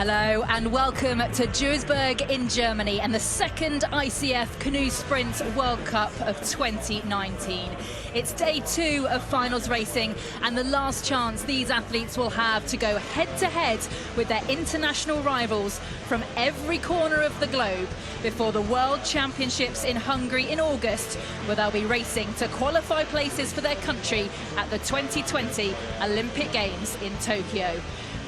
Hello and welcome to Duisburg in Germany and the second ICF Canoe Sprint World Cup of 2019. It's day 2 of finals racing and the last chance these athletes will have to go head-to-head with their international rivals from every corner of the globe before the World Championships in Hungary in August, where they'll be racing to qualify places for their country at the 2020 Olympic Games in Tokyo.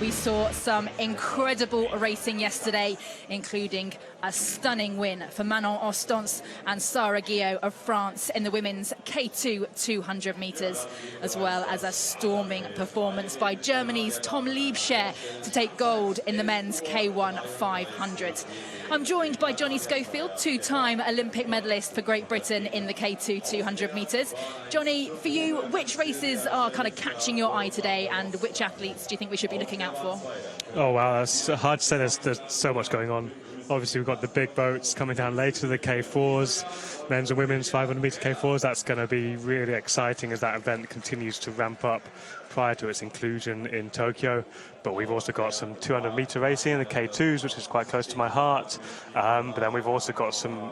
We saw some incredible racing yesterday, including a stunning win for Manon Ostens and Sarah Guillot of France in the women's K2 200 metres, as well as a storming performance by Germany's Tom Liebscher to take gold in the men's K1 500. I'm joined by Johnny Schofield, two-time Olympic medalist for Great Britain in the K2 200 metres. Johnny, for you, which races are kind of catching your eye today and which athletes do you think we should be looking out for? Oh, wow, that's hard to say. There's so much going on. Obviously, we've got the big boats coming down later, the K4s, men's and women's 500-metre K4s. That's going to be really exciting as that event continues to ramp up prior to its inclusion in Tokyo. But we've also got some 200-metre racing in the K2s, which is quite close to my heart. But then we've also got some,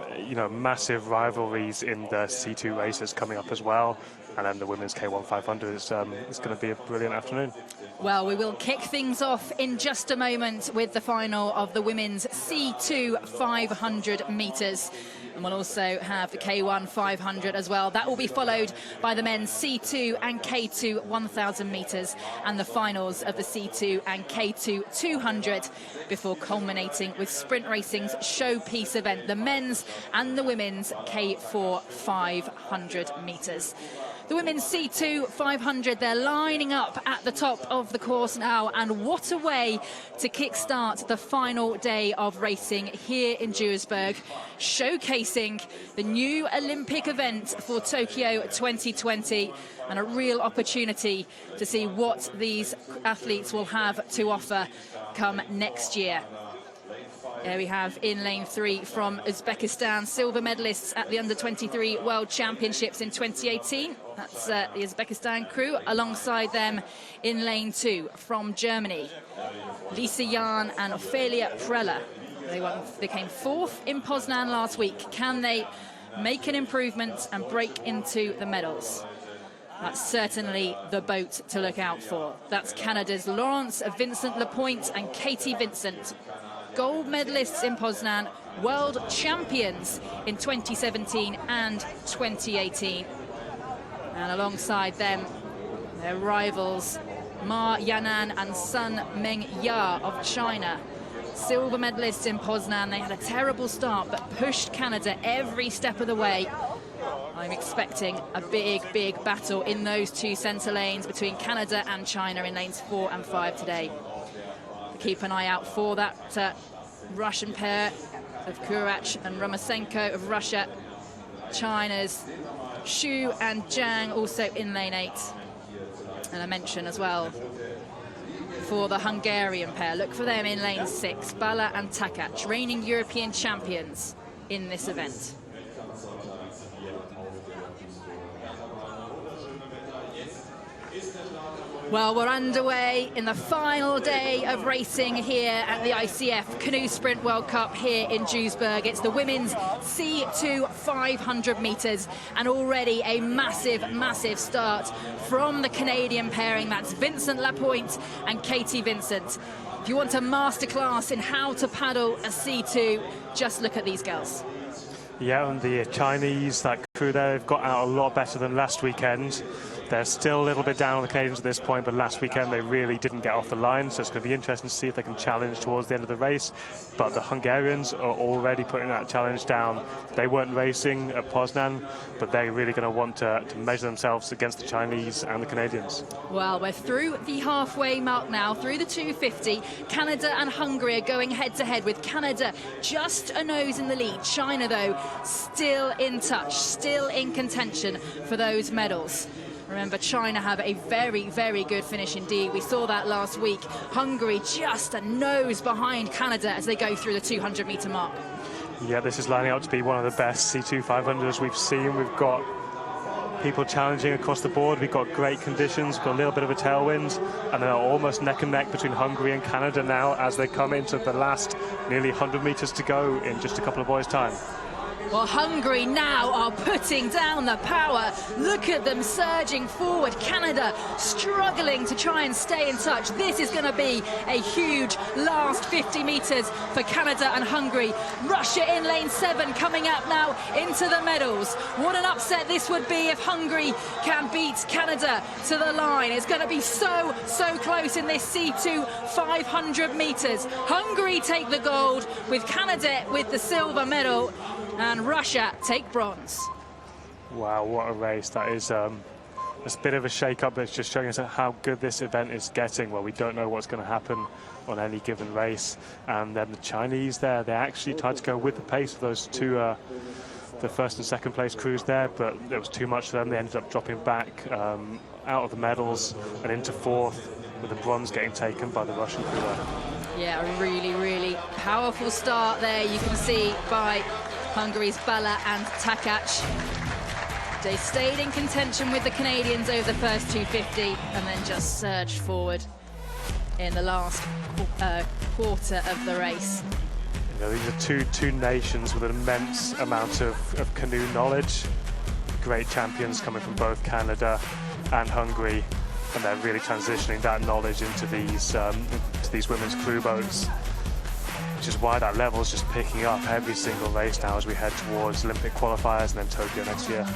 massive rivalries in the C2 races coming up as well. And then the women's K1 500 is going to be a brilliant afternoon. Well, we will kick things off in just a moment with the final of the women's C2 500 metres. And we'll also have the K1 500 as well. That will be followed by the men's C2 and K2 1000 metres and the finals of the C2 and K2 200 before culminating with sprint racing's showpiece event, the men's and the women's K4 500 metres. The women's C2 500, they're lining up at the top of the course now, and what a way to kickstart the final day of racing here in Duisburg, showcasing the new Olympic event for Tokyo 2020 and a real opportunity to see what these athletes will have to offer come next year. There we have in lane 3 from Uzbekistan, silver medalists at the Under-23 World Championships in 2018. That's the Uzbekistan crew. Alongside them in lane 2 from Germany, Lisa Jahn and Ophelia Preller. They came 4th in Poznan last week. Can they make an improvement and break into the medals? That's certainly the boat to look out for. That's Canada's Laurence Vincent-Lepointe and Katie Vincent. Gold medalists in Poznan, world champions in 2017 and 2018. And alongside them, their rivals, Ma Yanan and Sun Mengya of China. Silver medalists in Poznan. They had a terrible start, but pushed Canada every step of the way. I'm expecting a big battle in those two centre lanes between Canada and China in lanes 4 and 5 today. Keep an eye out for that Russian pair of Kurach and Romasenko of Russia. China's Xu and Zhang also in lane 8. And I mention as well for the Hungarian pair, look for them in lane 6, Bala and Takac, reigning European champions in this event. Well, we're underway in the final day of racing here at the ICF Canoe Sprint World Cup here in Duisburg. It's the women's C2 500 metres, and already a massive start from the Canadian pairing. That's Vincent-Lepointe and Katie Vincent. If you want a masterclass in how to paddle a C2, just look at these girls. Yeah, and the Chinese, that crew there, have got out a lot better than last weekend. They're still a little bit down on the Canadians at this point, but last weekend they really didn't get off the line, so it's going to be interesting to see if they can challenge towards the end of the race. But the Hungarians are already putting that challenge down. They weren't racing at Poznan, but they're really going to want to measure themselves against the Chinese and the Canadians. Well, we're through the halfway mark now, through the 250. Canada and Hungary are going head-to-head, with Canada just a nose in the lead. China, though, still in touch, still in contention for those medals. Remember, China have a very good finish indeed. We saw that last week. Hungary just a nose behind Canada as they go through the 200-metre mark. Yeah, this is lining up to be one of the best C2 500s we've seen. We've got people challenging across the board. We've got great conditions, we've got a little bit of a tailwind, and they're almost neck and neck between Hungary and Canada now as they come into the last nearly 100 meters to go in just a couple of boys' time. Well, Hungary now are putting down the power. Look at them surging forward. Canada struggling to try and stay in touch. This is going to be a huge last 50 metres for Canada and Hungary. Russia in lane 7 coming up now into the medals. What an upset this would be if Hungary can beat Canada to the line. It's going to be so close in this C2 500 metres. Hungary take the gold with Canada with the silver medal, and Russia take bronze. Wow, what a race. That is a bit of a shake-up, but it's just showing us how good this event is getting. Well, we don't know what's going to happen on any given race. And then the Chinese there, they actually tried to go with the pace of those two, the first and second place crews there, but there was too much for them. They ended up dropping back out of the medals and into fourth, with the bronze getting taken by the Russian crew there. Yeah, a really powerful start there. You can see by Hungary's Bala and Takacs. They stayed in contention with the Canadians over the first 250 and then just surged forward in the last quarter of the race. You know, these are two nations with an immense amount of canoe knowledge. Great champions coming from both Canada and Hungary, and they're really transitioning that knowledge into these women's crew boats, which is why that level is just picking up every single race now as we head towards Olympic qualifiers and then Tokyo next year.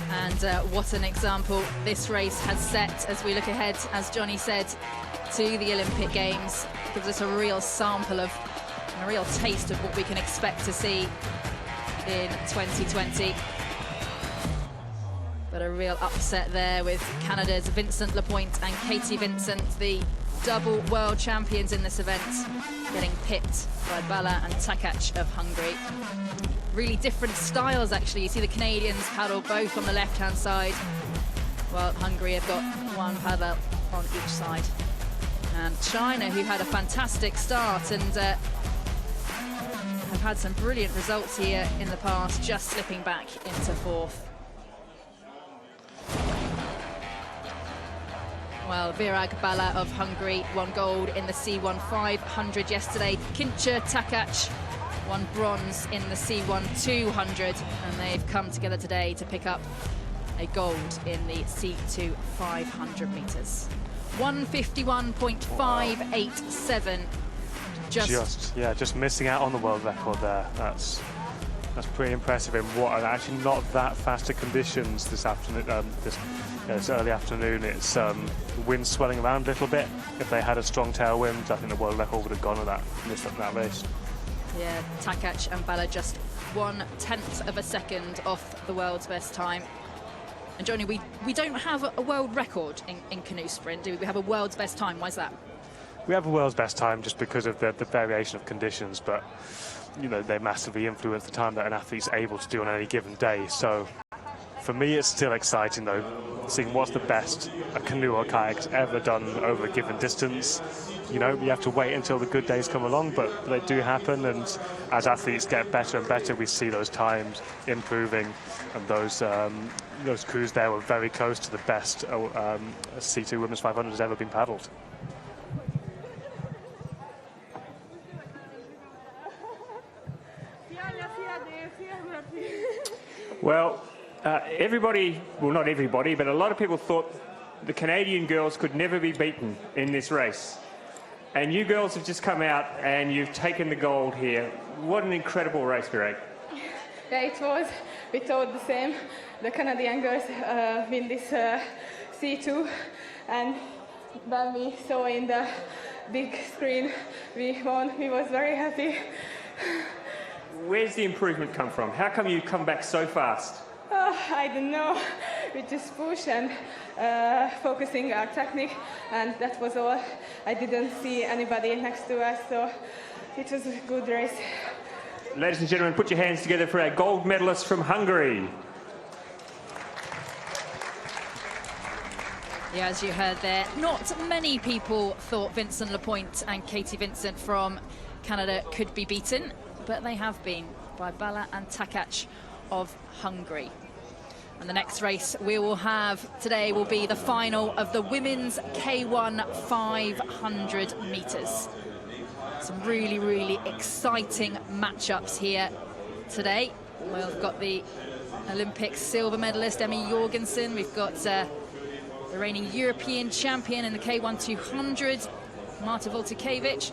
And what an example this race has set as we look ahead, as Johnny said, to the Olympic Games. It gives us a real sample of, and a real taste of what we can expect to see in 2020. But a real upset there with Canada's Vincent Lepointe and Katie Vincent, the double world champions in this event, getting pipped by Bala and Takacs of Hungary. Really different styles, actually. You see the Canadians paddle both on the left-hand side, while Hungary have got one paddle on each side. And China, who had a fantastic start and have had some brilliant results here in the past, just slipping back into fourth. Well, Virag Bala of Hungary won gold in the C1 500 yesterday. Kincher Takacs won bronze in the C1 200, and they've come together today to pick up a gold in the C2 500 metres. 151.587. Just missing out on the world record there. That's pretty impressive in what are actually not that faster conditions this afternoon. It's early afternoon. It's wind swelling around a little bit. If they had a strong tailwind, I think the world record would have gone with that, missed up in that race. Yeah, Takacs and Bala just 1/10 of a second off the world's best time. And Johnny, we don't have a world record in canoe sprint, do we? We have a world's best time. Why is that? We have a world's best time just because of the variation of conditions, but you know, they massively influence the time that an athlete's able to do on any given day. So for me, it's still exciting though, seeing what's the best a canoe or kayak's ever done over a given distance. You know, you have to wait until the good days come along, but they do happen, and as athletes get better and better, we see those times improving, and those crews there were very close to the best C2 Women's 500 has ever been paddled. Well, everybody, well, not everybody, but a lot of people thought the Canadian girls could never be beaten in this race. And you girls have just come out and you've taken the gold here. What an incredible race, Virag. Yeah, it was. We thought the same. The Canadian girls win this C2, and when we saw in the big screen we won, we was very happy. Where's the improvement come from? How come you come back so fast? I don't know. We just push and focusing our technique, and that was all. I didn't see anybody next to us, so it was a good race. Ladies and gentlemen, put your hands together for our gold medalist from Hungary. Yeah, as you heard there, not many people thought Vincent Lepointe and Katie Vincent from Canada could be beaten, but they have been by Bala and Takacs of Hungary. And the next race we will have today will be the final of the women's K1 500 meters. Some really, really exciting matchups here today. We've got the Olympic silver medalist Emmy Jorgensen. We've got the reigning European champion in the K1 200, Marta Voltikevich.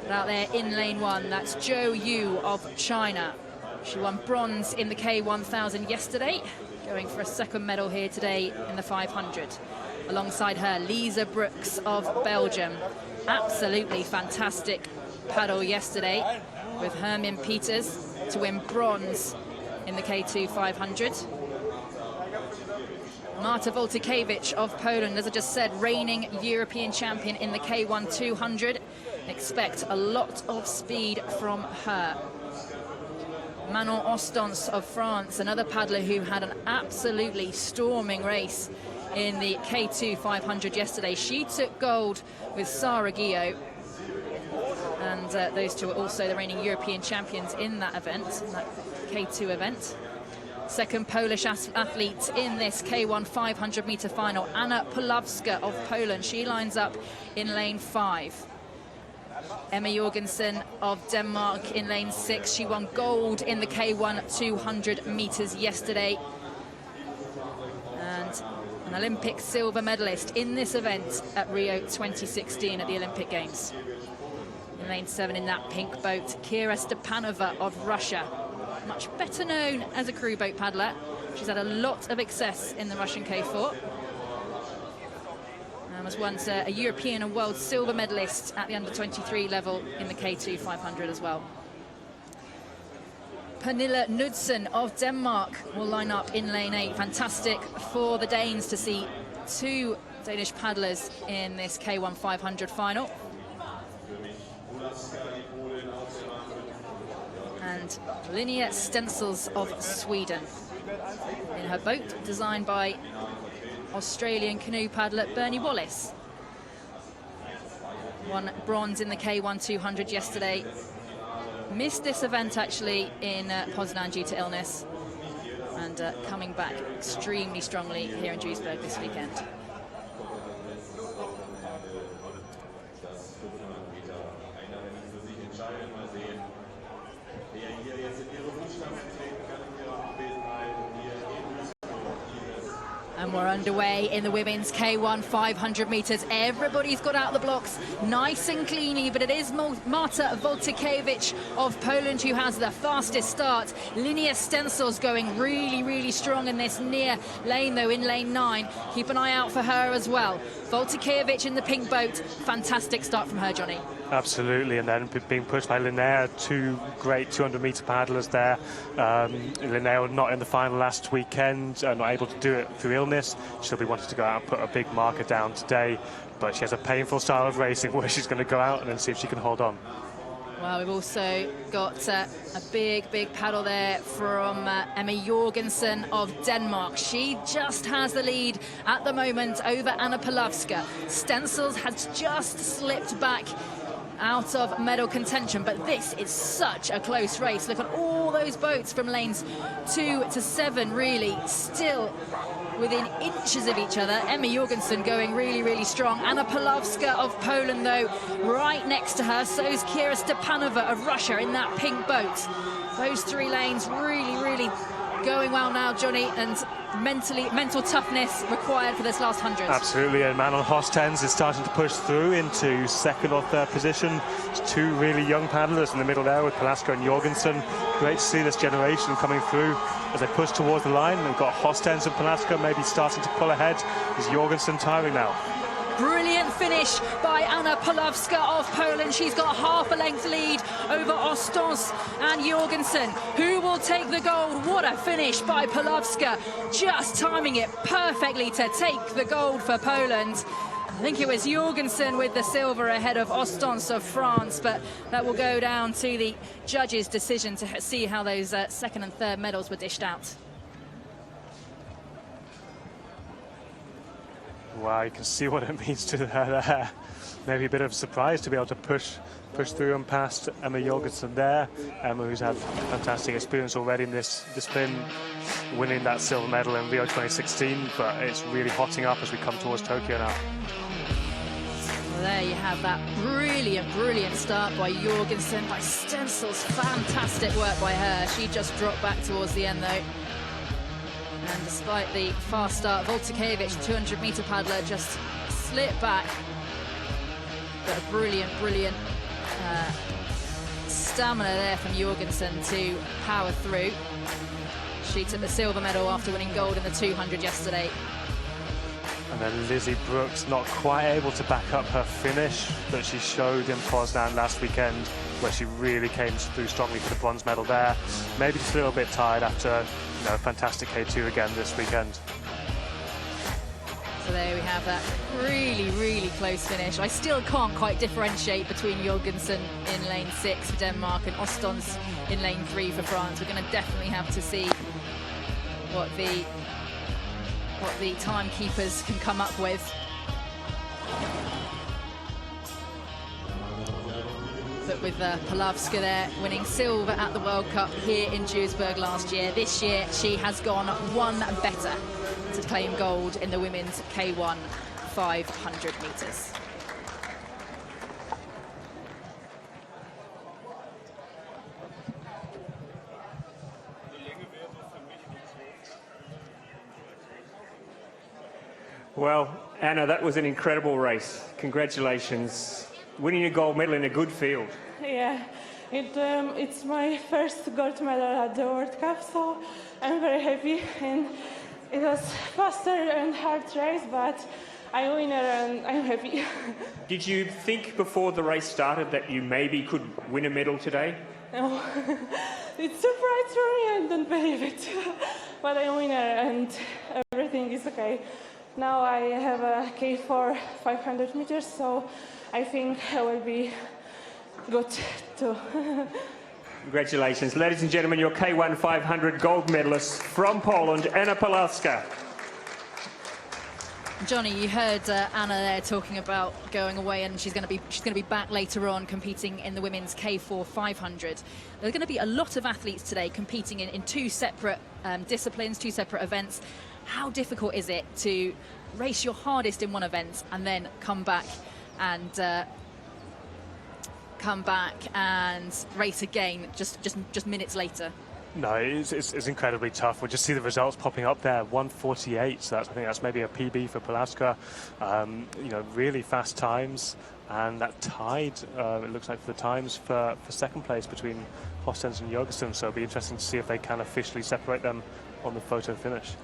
But out there in lane 1, that's Zhou Yu of China. She won bronze in the K1000 yesterday, going for a second medal here today in the 500. Alongside her, Lisa Brooks of Belgium. Absolutely fantastic paddle yesterday with Hermine Peters to win bronze in the K2 500. Marta Voltikevich of Poland, as I just said, reigning European champion in the K1 200. Expect a lot of speed from her. Manon Ostens of France, another paddler who had an absolutely storming race in the K2 500 yesterday. She took gold with Sara Guillot. And those two are also the reigning European champions in that event, in that K2 event. Second Polish athlete in this K1 500 meter final, Anna Pawlowska of Poland. She lines up in lane 5. Emma Jorgensen of Denmark in lane 6. She won gold in the K1 200 meters yesterday. And an Olympic silver medalist in this event at Rio 2016 at the Olympic Games. In lane 7 in that pink boat, Kira Stepanova of Russia. Much better known as a crew boat paddler. She's had a lot of success in the Russian K4. And was once a European and world silver medalist at the under-23 level in the K2 500 as well. Pernille Knudsen of Denmark will line up in lane 8. Fantastic for the Danes to see 2 Danish paddlers in this K1 500 final. And Linnea Stensels of Sweden in her boat, designed by Australian canoe paddler Bernie Wallace. Won bronze in the K1 200 yesterday. Missed this event actually in Poznan due to illness, and coming back extremely strongly here in Duisburg this weekend. And we're underway in the women's K1 500 meters. Everybody's got out the blocks nice and cleanly, but it is Marta Voltikevich of Poland who has the fastest start. Linnea Stensels going really, really strong in this near lane, though, in lane 9. Keep an eye out for her as well. Voltikevich in the pink boat. Fantastic start from her, Johnny. Absolutely, and then being pushed by Linnea, 2 great 200-meter paddlers there. Linnea not in the final last weekend, not able to do it through illness. She'll be wanting to go out and put a big marker down today, but she has a painful style of racing where she's going to go out and then see if she can hold on. Well, we've also got a big, big paddle there from Emma Jorgensen of Denmark. She just has the lead at the moment over Anna Pawlowska. Stensels has just slipped back out of medal contention, but this is such a close race. Look at all those boats from lanes 2 to 7, really still within inches of each other. Emma Jorgensen going really, really strong. Anna Pawlowska of Poland, though, right next to her. So is Kira Stepanova of Russia in that pink boat. Those 3 lanes really, really going well now, Johnny, and mental toughness required for this last 100. Absolutely, and Manon Ostens is starting to push through into second or third position. There's 2 really young paddlers in the middle there with Pawlowska and Jorgensen. Great to see this generation coming through as they push towards the line. We've got Ostens and Pawlowska maybe starting to pull ahead. Is Jorgensen tiring now? Brilliant finish by Anna Pawlowska of Poland. She's got half a length lead over Ostens and Jorgensen. Who will take the gold? What a finish by Pawlowska. Just timing it perfectly to take the gold for Poland. I think it was Jorgensen with the silver ahead of Ostens of France, but that will go down to the judges' decision to see how those second and third medals were dished out. Wow, you can see what it means to her there. Maybe a bit of a surprise to be able to push through and past Emma Jorgensen there. Emma, who's had fantastic experience already in this discipline, winning that silver medal in Rio 2016, but it's really hotting up as we come towards Tokyo now. Well, there you have that brilliant start by Jorgensen, by Stensels. Fantastic work by her. She just dropped back towards the end, though. And despite the fast start, Voltykevich, 200-meter paddler, just slipped back. But a brilliant stamina there from Jorgensen to power through. She took the silver medal after winning gold in the 200 yesterday. And then Lizzie Brooks not quite able to back up her finish that she showed in Poznan last weekend, where she really came through strongly for the bronze medal there. Maybe just a little bit tired after a fantastic K2 again this weekend. So there we have that really close finish. I still can't quite differentiate between Jorgensen in lane 6 for Denmark and Ostons in lane 3 for France. We're going to definitely have to see what the timekeepers can come up with. But with Palavska there winning silver at the World Cup here in Duisburg last year, this year she has gone one better to claim gold in the women's K1 500 meters. Well, Anna, that was an incredible race. Congratulations. Winning a gold medal in a good field. Yeah, it's my first gold medal at the World Cup, so I'm very happy. And it was faster and hard race, but I win it and I'm happy. Did you think before the race started that you maybe could win a medal today? No, it surprised me and don't believe it. But I win it and everything is okay. Now I have a K4 500 meters, so I think I will be good too. Congratulations. Ladies and gentlemen, your K1 500 gold medalist from Poland, Anna Palavska. Johnny, you heard Anna there talking about going away, and she's going to be back later on competing in the women's K4 500. There's going to be a lot of athletes today competing in two separate disciplines, two separate events. How difficult is it to race your hardest in one event and then come back and race again just minutes later? No, it's incredibly tough. We'll just see the results popping up there. 1:48, so I think that's maybe a PB for Palavska. Really fast times, and that tied, it looks like, for the times for second place between Hostens and Jorgensen. So it'll be interesting to see if they can officially separate them on the photo finish.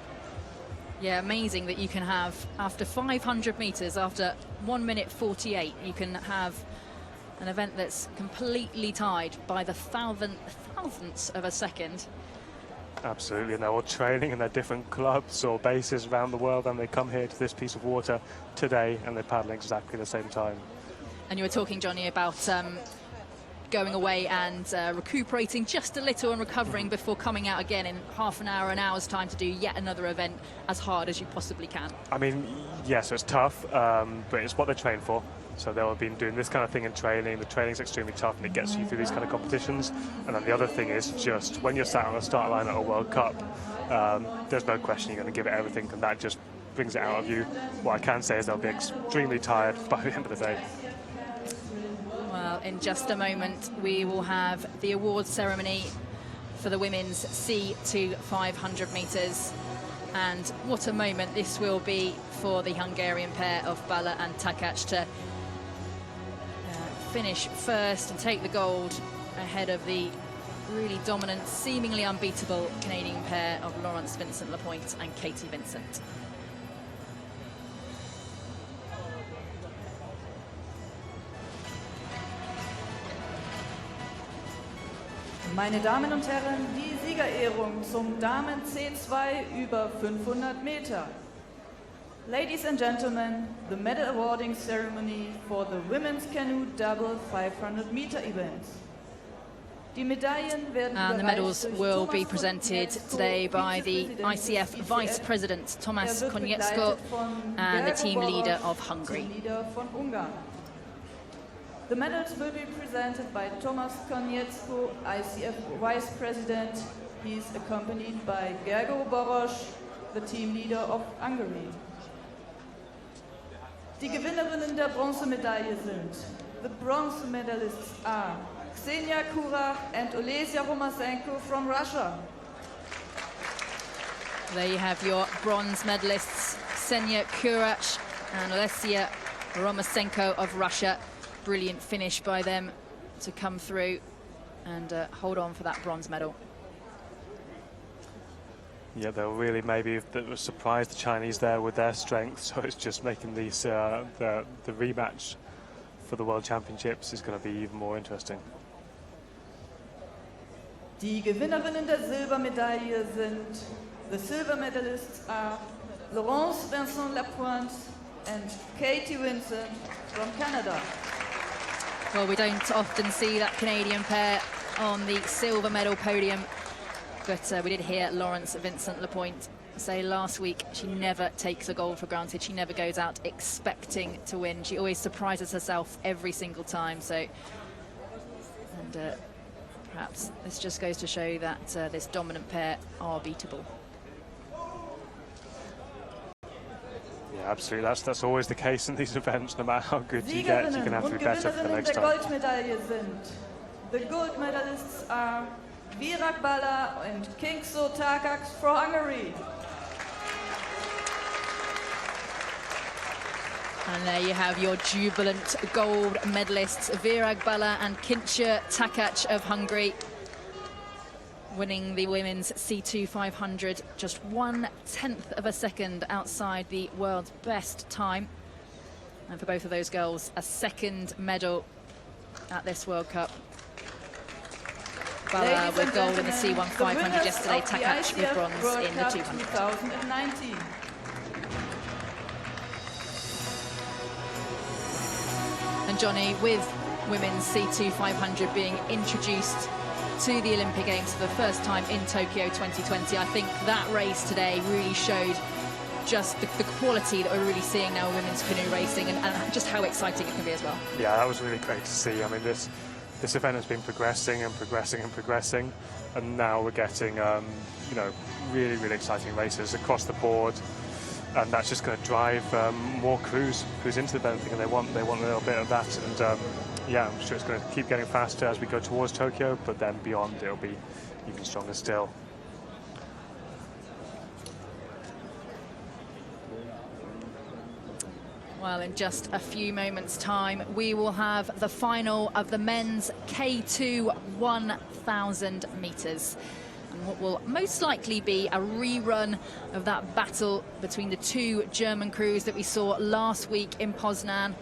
Yeah, amazing that you can have, after 500 meters, after 1:48, you can have an event that's completely tied by the thousandths of a second. Absolutely, and they're all training in their different clubs or bases around the world, and they come here to this piece of water today and they're paddling exactly the same time. And you were talking, Johnny, about going away and recuperating just a little and recovering before coming out again in half an hour, an hour's time to do yet another event as hard as you possibly can. I mean, yes, it's tough, but it's what they train for. So they'll have been doing this kind of thing in training. The training's extremely tough and it gets you through these kind of competitions. And then the other thing is just when you're sat on the start line at a World Cup, there's no question you're going to give it everything, and that just brings it out of you. What I can say is they'll be extremely tired by the end of the day. Well, in just a moment, we will have the awards ceremony for the women's C2 500 meters. And what a moment this will be for the Hungarian pair of Balla and Takács to finish first and take the gold ahead of the really dominant, seemingly unbeatable Canadian pair of Laurence Vincent-Lapointe and Katie Vincent. Meine Damen und Herren, die Siegerehrung zum Damen C2 über 500 Meter. Ladies and gentlemen, the medal awarding ceremony for the women's canoe double 500 meter event. Die Medaillen werden and the medals will be presented today by the ICF Vice President Tomasz Konieczko and the team leader of Hungary. The medals will be presented by Tomasz Konieczko, ICF Vice President. He's accompanied by Gergo Boros, the team leader of Hungary. Die Gewinnerinnen der Bronzemedaille sind: the bronze medalists are Ksenia Kurach and Olesia Romasenko from Russia. There you have your bronze medalists, Ksenia Kurach and Olesia Romasenko of Russia. Brilliant finish by them to come through and hold on for that bronze medal. Yeah, they'll really maybe surprise the Chinese there with their strength. So it's just making these the rematch for the World Championships is going to be even more interesting. Die Gewinnerinnen der Silbermedaille sind: the silver medalists are Laurence Vincent-Lapointe and Katie Vincent from Canada. Well, we don't often see that Canadian pair on the silver medal podium, but we did hear Laurence Vincent-Lapointe say last week she never takes a gold for granted. She never goes out expecting to win. She always surprises herself every single time. So, and perhaps this just goes to show that this dominant pair are beatable. Yeah, absolutely. That's always the case in these events. No matter how good you get, you're going to have to be better for the next der time. Goldmedaille sind: the gold medalists are Virak Bala and Kingso Takaks from Hungary. And there you have your jubilant gold medalists, Virag Bala and Kincha Takac of Hungary, winning the women's C2 500, just 1/10 of a second outside the world's best time. And for both of those girls, a second medal at this World Cup. Bala with gold in the C1 500 yesterday, Takac with bronze in the 200. 2019. And Johnny, with women's C2 500 being introduced to the Olympic Games for the first time in Tokyo 2020, I think that race today really showed just the quality that we're really seeing now in women's canoe racing, and just how exciting it can be as well. Yeah, that was really great to see. I mean, this event has been progressing and progressing and progressing, and now we're getting you know, really, really exciting races across the board. And that's just going to drive more crews into the event, and they want a little bit of that. And yeah, I'm sure it's going to keep getting faster as we go towards Tokyo, but then beyond it'll be even stronger still. Well, in just a few moments' time, we will have the final of the men's K2 1,000 metres. And what will most likely be a rerun of that battle between the two German crews that we saw last week in Poznan.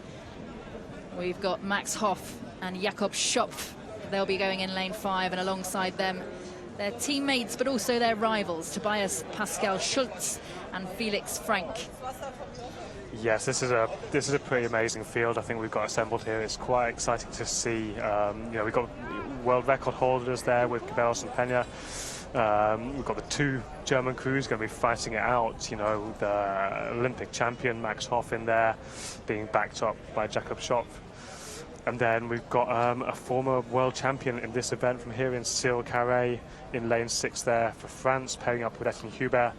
We've got Max Hoff and Jakob Schopf. They'll be going in lane 5, and alongside them, their teammates, but also their rivals, Tobias Pascal Schultz and Felix Frank. Yes, this is a pretty amazing field I think we've got assembled here. It's quite exciting to see. You know, we've got world record holders there with Cabellos and Pena. We've got the two German crews going to be fighting it out. You know, the Olympic champion Max Hoff in there, being backed up by Jakob Schopf. And then we've got a former world champion in this event from here in Cyril Carré in lane 6 there for France, pairing up with Etienne Hubert.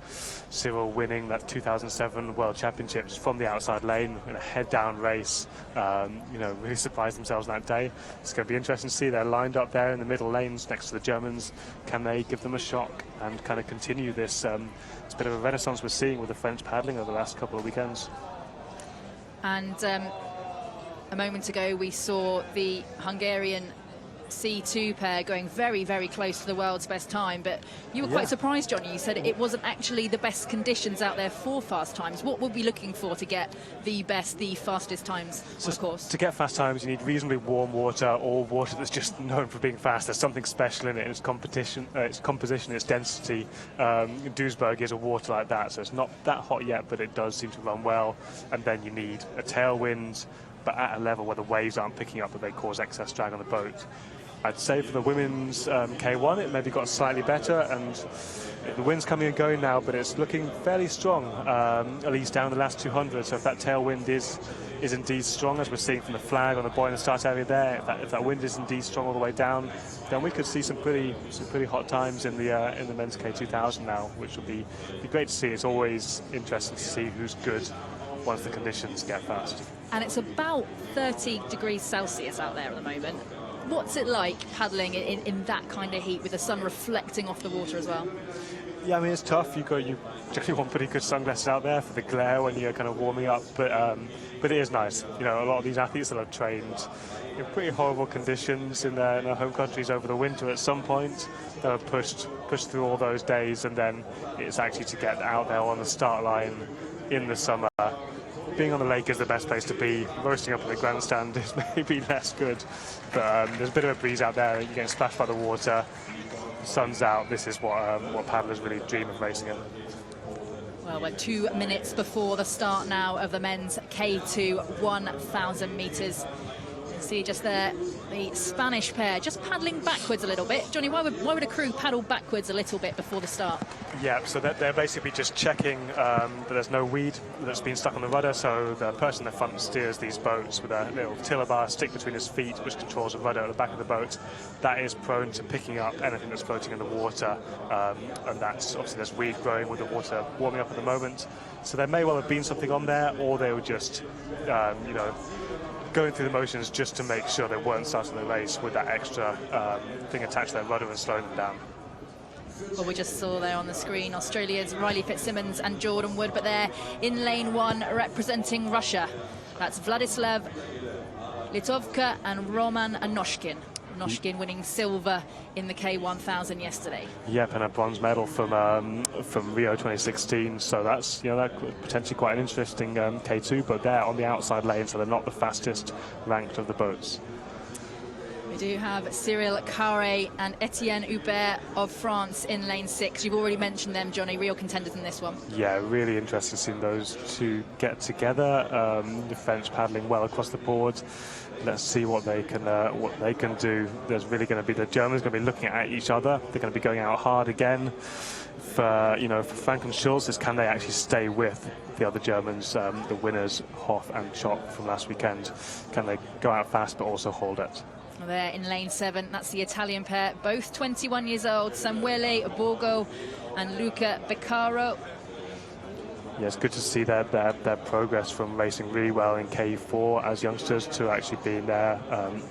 Cyril winning that 2007 World Championships from the outside lane in a head-down race. You know, really surprised themselves that day. It's going to be interesting to see they're lined up there in the middle lanes next to the Germans. Can they give them a shock and kind of continue this it's a bit of a renaissance we're seeing with the French paddling over the last couple of weekends? And a moment ago, we saw the Hungarian C2 pair going very, very close to the world's best time, but you were quite surprised, Johnny. You said it wasn't actually the best conditions out there for fast times. What would we be looking for to get the best, the fastest times on the course? To get fast times, you need reasonably warm water, or water that's just known for being fast. There's something special in it, in its composition, its density. Duisburg is a water like that, so it's not that hot yet, but it does seem to run well. And then you need a tailwind, but at a level where the waves aren't picking up, that they cause excess drag on the boat. I'd say for the women's K1, it maybe got slightly better, and the wind's coming and going now, but it's looking fairly strong, at least down the last 200. So if that tailwind is indeed strong, as we're seeing from the flag on the buoy in the start area there, if that wind is indeed strong all the way down, then we could see some pretty hot times in the men's K2000 now, which will be great to see. It's always interesting to see who's good once the conditions get fast. And it's about 30 degrees Celsius out there at the moment. What's it like paddling in that kind of heat with the sun reflecting off the water as well? Yeah, I mean, it's tough. You generally want pretty good sunglasses out there for the glare when you're kind of warming up, but it is nice. You know, a lot of these athletes that are trained in pretty horrible conditions in their home countries over the winter at some point, that have pushed through all those days, and then it's actually to get out there on the start line in the summer. Being on the lake is the best place to be. Roasting up in the grandstand is maybe less good, but there's a bit of a breeze out there. You're getting splashed by the water. The sun's out. This is what paddlers really dream of racing in. Well, we're 2 minutes before the start now of the men's K2 1,000 metres. You can see just there the Spanish pair just paddling backwards a little bit. Johnny, why would a crew paddle backwards a little bit before the start? Yeah, so they're basically just checking that there's no weed that's been stuck on the rudder, so the person in the front steers these boats with a little tiller bar stick between his feet, which controls the rudder at the back of the boat. That is prone to picking up anything that's floating in the water, and that's obviously there's weed growing with the water warming up at the moment. So there may well have been something on there, or they were just, going through the motions just to make sure they weren't starting the race with that extra thing attached to their rudder and slowing them down. Well, we just saw there on the screen Australia's Riley Fitzsimmons and Jordan Wood, but they're in lane 1 representing Russia. That's Vladislav Litovka and Roman Anoshkin. Anoshkin winning silver in the K1000 yesterday. Yep, and a bronze medal from Rio 2016. So that's that could potentially quite an interesting K2, but they're on the outside lane, so they're not the fastest ranked of the boats. We do have Cyril Carré and Etienne Hubert of France in lane 6. You've already mentioned them, Johnny, real contenders in this one. Yeah, really interesting seeing those two get together. The French paddling well across the board. Let's see what they can do. There's really going to be the Germans going to be looking at each other. They're going to be going out hard again. For Frank and Schulz, is can they actually stay with the other Germans, the winners Hoff and Schopp from last weekend? Can they go out fast but also hold it? There in lane 7, that's the Italian pair, both 21 years old, Samuele Borgo and Luca Beccaro. Yeah, it's good to see their progress from racing really well in K4 as youngsters to actually being there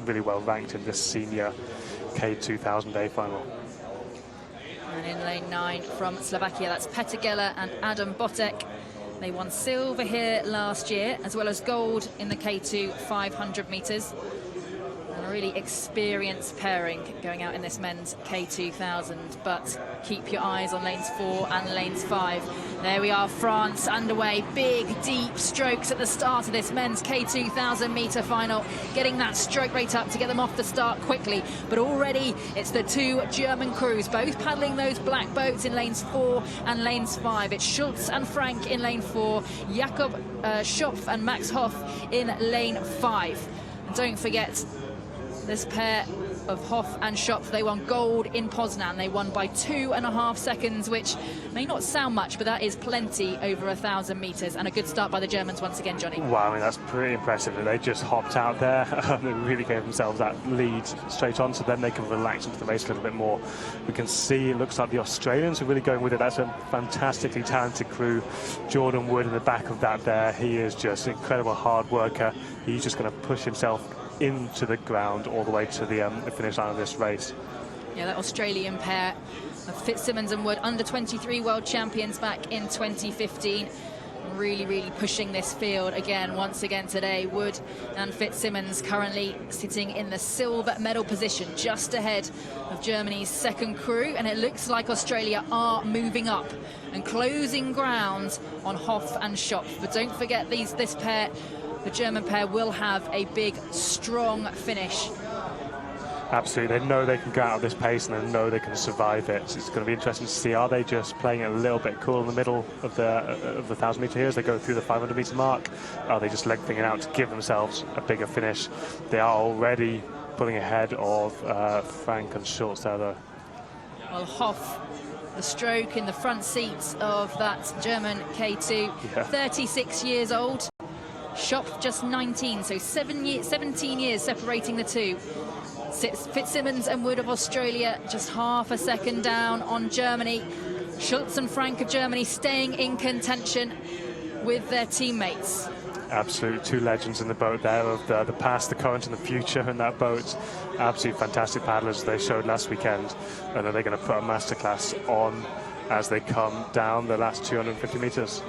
really well ranked in this senior K2000 A final. And in lane 9 from Slovakia, that's Petr Geller and Adam Botek. They won silver here last year, as well as gold in the K2 500 metres. A really experienced pairing going out in this men's K2000, but keep your eyes on lanes 4 and lanes 5. There we are, France underway. Big, deep strokes at the start of this men's K2000 metre final, getting that stroke rate up to get them off the start quickly. But already it's the two German crews, both paddling those black boats in lanes 4 and lanes 5. It's Schulz and Frank in lane 4, Jakob Schopf and Max Hoff in lane 5. And don't forget, this pair of Hoff and Schopf, they won gold in Poznan. They won by 2.5 seconds, which may not sound much, but that is plenty over 1,000 metres. And a good start by the Germans once again, Johnny. Wow, I mean, that's pretty impressive. They just hopped out there. They really gave themselves that lead straight on, so then they can relax into the race a little bit more. We can see it looks like the Australians are really going with it. That's a fantastically talented crew. Jordan Wood in the back of that there. He is just an incredible hard worker. He's just going to push himself into the ground all the way to the finish line of this race. Yeah, that Australian pair of Fitzsimmons and Wood, under 23 world champions back in 2015. Really pushing this field again, once again today. Wood and Fitzsimmons currently sitting in the silver medal position, just ahead of Germany's second crew, and it looks like Australia are moving up and closing ground on Hoff and Schopf. But don't forget this pair, the German pair, will have a big, strong finish. Absolutely, they know they can go out of this pace and they know they can survive it. So it's going to be interesting to see, are they just playing it a little bit cool in the middle of the 1,000 metre here as they go through the 500 metre mark? Are they just lengthening it out to give themselves a bigger finish? They are already pulling ahead of Frank and Schultz there, though. Well, Hoff, the stroke in the front seat of that German K2, 36 years old. Schopf just 19, so 17 years separating the two. Fitzsimmons and Wood of Australia just half a second down on Germany. Schultz and Frank of Germany staying in contention with their teammates. Absolute two legends in the boat there of the past, the current and the future in that boat. Absolutely fantastic paddlers they showed last weekend, and they're going to put a masterclass on as they come down the last 250 metres.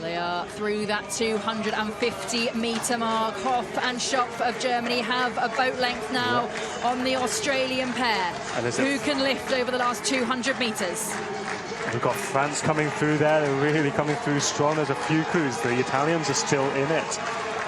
They are through that 250-metre mark. Hoff and Schopf of Germany have a boat length now on the Australian pair, who can lift over the last 200 metres. We've got France coming through there. They're really coming through strong. There's a few crews. The Italians are still in it.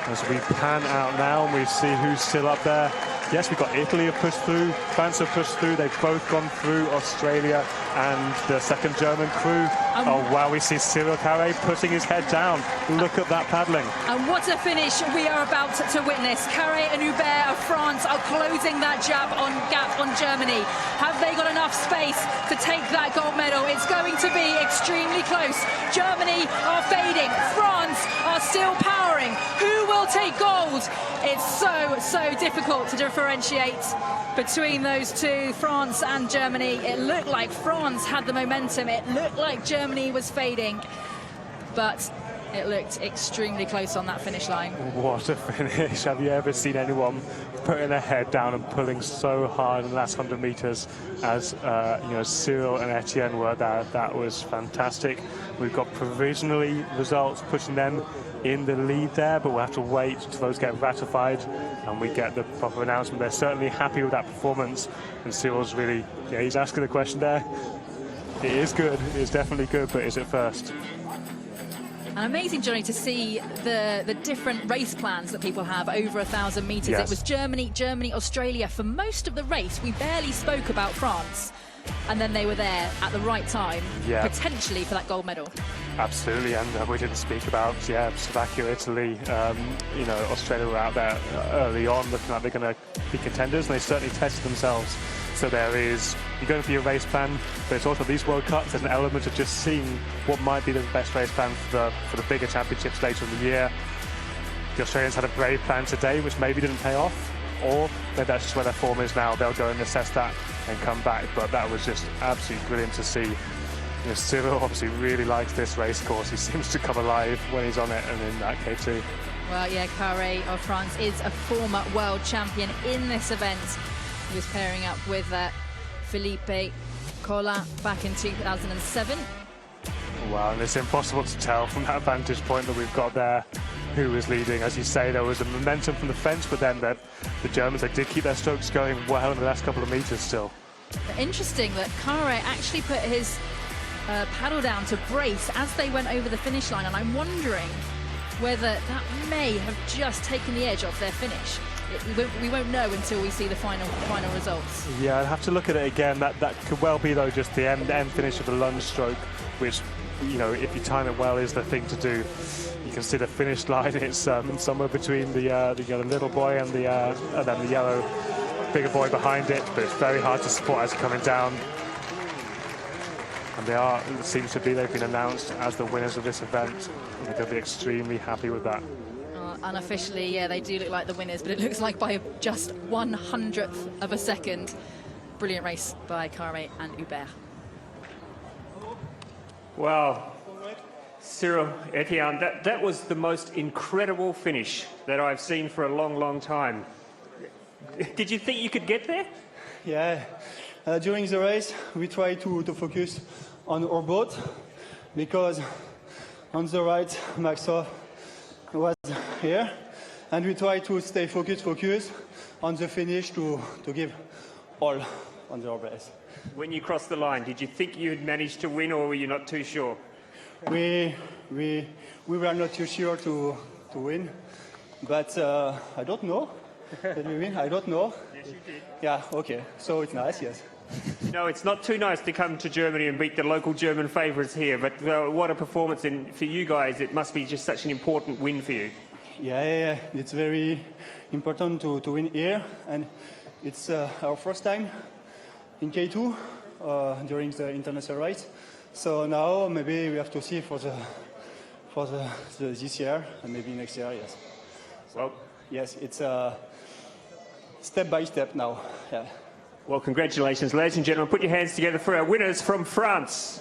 As we pan out now and we see who's still up there. Yes, we've got Italy have pushed through, France have pushed through. They've both gone through, Australia and the second German crew. Oh, wow, we see Cyril Carré putting his head down. Look at that paddling. And what a finish we are about to witness. Carré and Hubert of France are closing that gap on Germany. Have they got enough space to take that gold medal? It's going to be extremely close. Germany are fading. France are still powering. Who will take gold? It's so difficult to differentiate between those two, France and Germany. It looked like France had the momentum. It looked like Germany was fading, but it looked extremely close on that finish line. What a finish. Have you ever seen anyone putting their head down and pulling so hard in the last 100 metres as Cyril and Etienne were there? That was fantastic. We've got provisionally results pushing them in the lead there, but we'll have to wait till those get ratified and we get the proper announcement. They're certainly happy with that performance, and Cyril's really, he's asking the question there. It is good, it is definitely good, but is it first? An amazing journey to see the different race plans that people have over 1,000 metres. Yes. It was Germany, Australia. For most of the race, we barely spoke about France, and then they were there at the right time, potentially for that gold medal. Absolutely, and we didn't speak about Slovakia, Italy. Australia were out there early on, looking like they're going to be contenders, and they certainly tested themselves. So you're going for your race plan, but it's also these World Cups. There's an element of just seeing what might be the best race plan for the bigger championships later in the year. The Australians had a brave plan today, which maybe didn't pay off, or maybe that's just where their form is now. They'll go and assess that and come back. But that was just absolutely brilliant to see. Cyril obviously really likes this race course. He seems to come alive when he's on it, and in that K2. Well, Carré of France is a former world champion in this event. He was pairing up with Philippe Collin back in 2007. Wow, and it's impossible to tell from that vantage point that we've got there who was leading. As you say, there was a momentum from the French, but then the Germans, they did keep their strokes going well in the last couple of metres still. Interesting that Carré actually put his paddle down to brace as they went over the finish line, and I'm wondering whether that may have just taken the edge off their finish. We won't know until we see the final results. Yeah, I'd have to look at it again. That could well be, though, just the end finish of the lunge stroke, which, if you time it well, is the thing to do. You can see the finish line. It's somewhere between the little boy and then the yellow bigger boy behind it, but it's very hard to support as coming down. And they've been announced as the winners of this event. And they'll be extremely happy with that. Unofficially, they do look like the winners, but it looks like by just 1/100th of a second. Brilliant race by Carré and Hubert. Wow. Cyril, Etienne, that was the most incredible finish that I've seen for a long, long time. Did you think you could get there? Yeah. During the race, we try to focus on our boat, because on the right, Maxov was here, and we try to stay focused on the finish to give all on the race. When you crossed the line, did you think you'd managed to win, or were you not too sure? We were not too sure to win, but I don't know. Did we win? I don't know. Yes, you did. Yeah, okay. So it's nice, yes. No, it's not too nice to come to Germany and beat the local German favourites here, but what a performance for you guys. It must be just such an important win for you. Yeah. It's very important to win here, and it's our first time in K2 during the international race. So now maybe we have to see for this year and maybe next year. Yes. Well, yes, it's step by step now. Yeah. well, congratulations, ladies and gentlemen. Put your hands together for our winners from France.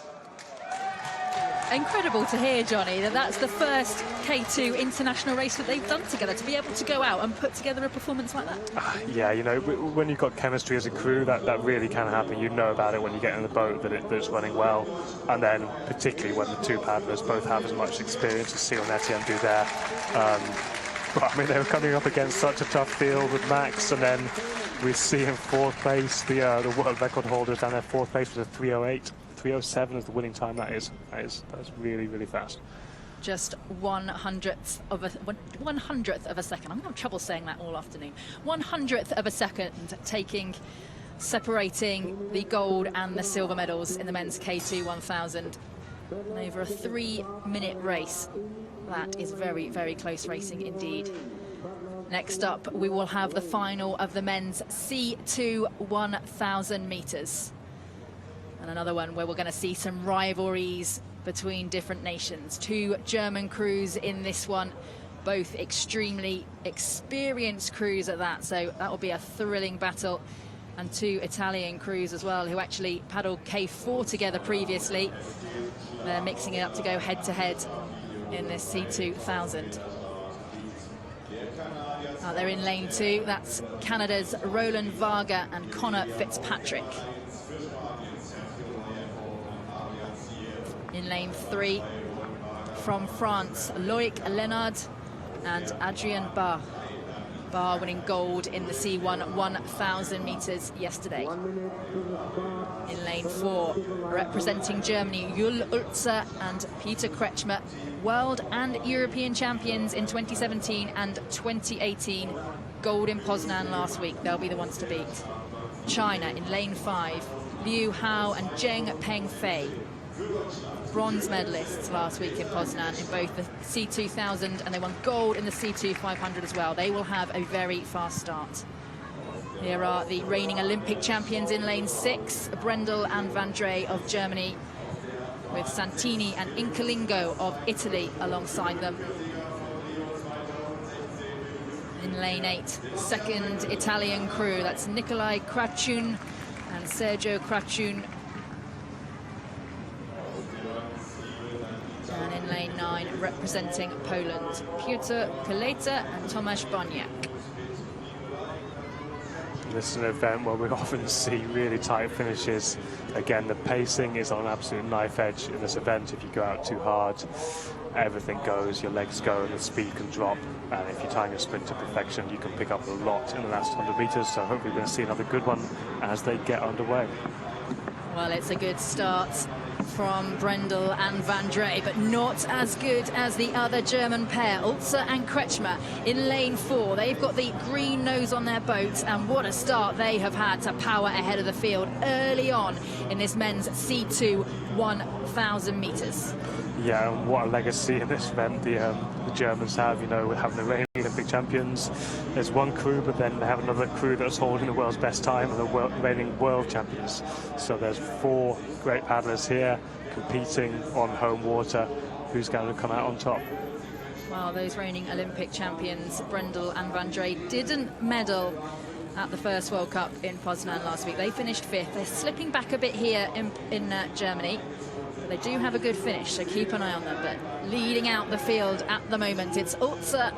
Incredible to hear, Johnny, that that's the first K2 international race that they've done together, to be able to go out and put together a performance like that. Yeah, you know, when you've got chemistry as a crew, that really can happen. You know about it when you get in the boat that it's running well, and then particularly when the two paddlers both have as much experience as Seal and Etienne do there. But I mean, they were coming up against such a tough field with Max, and then we see in fourth place the world record holders down there. Fourth place was a 3:08. 3:07 is the winning time. That's really, really fast. Just 1/100th of a second. I'm having trouble saying that all afternoon. 1/100th of a second, separating the gold and the silver medals in the men's K2 1000 in over a 3-minute race. That is very, very close racing indeed. Next up, we will have the final of the men's C2 1000 meters. And another one where we're going to see some rivalries between different nations. Two German crews in this one, both extremely experienced crews at that, so that will be a thrilling battle. And two Italian crews as well, who actually paddled K4 together previously. They're mixing it up to go head-to-head in this C2 1000. They're in lane 2. That's Canada's Roland Varga and Connor Fitzpatrick. In lane 3, from France, Loic Lénard and Adrien Barr. Barr winning gold in the C1 1000 meters yesterday. In lane 4, representing Germany, Jul Ulzer and Peter Kretschmer, world and European champions in 2017 and 2018. Gold in Poznan last week. They'll be the ones to beat. China in lane 5, Liu Hao and Zheng Pengfei. Bronze medalists last week in Poznan in both the C2000, and they won gold in the C2 500 as well. They will have a very fast start. Here are the reigning Olympic champions in lane 6, Brendel and Vandré of Germany, with Santini and Incolingo of Italy alongside them. In lane 8, second Italian crew, that's Nicolai Cracciun and Sergio Cracciun. And in lane 9, representing Poland, Piotr Kaleta and Tomasz Boniek. This is an event where we often see really tight finishes. Again, the pacing is on an absolute knife edge in this event. If you go out too hard, everything goes, your legs go, and the speed can drop. And if you're tying a sprint to perfection, you can pick up a lot in the last 100 meters. So hopefully we're going to see another good one as they get underway. Well, it's a good start from Brendel and Vandré, but not as good as the other German pair, Ulzer and Kretschmer, in lane 4. They've got the green nose on their boat, and what a start they have had to power ahead of the field early on in this men's C2 1000 meters. Yeah, and what a legacy in this event the Germans have, you know, having the reigning Olympic champions. There's one crew, but then they have another crew that's holding the world's best time, and the reigning world champions. So there's 4 great paddlers here competing on home water. Who's going to come out on top? Well, those reigning Olympic champions, Brendel and Vandré, didn't medal at the first World Cup in Poznan last week. They finished 5th. They're slipping back a bit here in Germany. They do have a good finish, so keep an eye on them. But leading out the field at the moment, it's Ulzer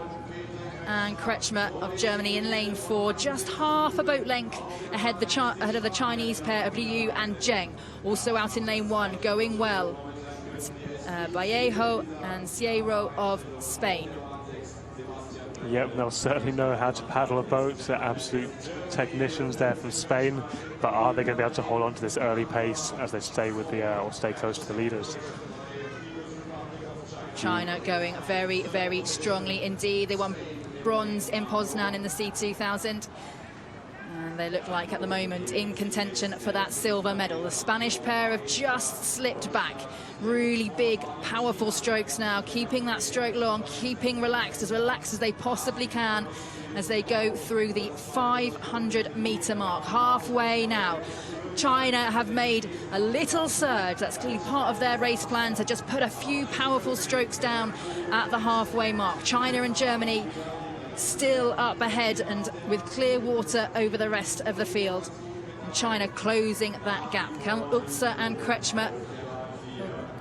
and Kretschmer of Germany in lane 4, just half a boat length ahead of the Chinese pair of Liu and Zheng. Also out in lane 1, going well, it's Vallejo and Sierro of Spain. Yep, they'll certainly know how to paddle a boat. They're absolute technicians there from Spain. But are they going to be able to hold on to this early pace as they stay with or stay close to the leaders? China going very, very strongly indeed. They won bronze in Poznan in the C2000. And they look like at the moment in contention for that silver medal. The Spanish pair have just slipped back. Really big, powerful strokes now, keeping that stroke long, keeping relaxed as they possibly can as they go through the 500-meter mark. Halfway now. China have made a little surge. That's clearly part of their race plan, to just put a few powerful strokes down at the halfway mark. China and Germany still up ahead and with clear water over the rest of the field. And China closing that gap. Ulzer and Kretschmer,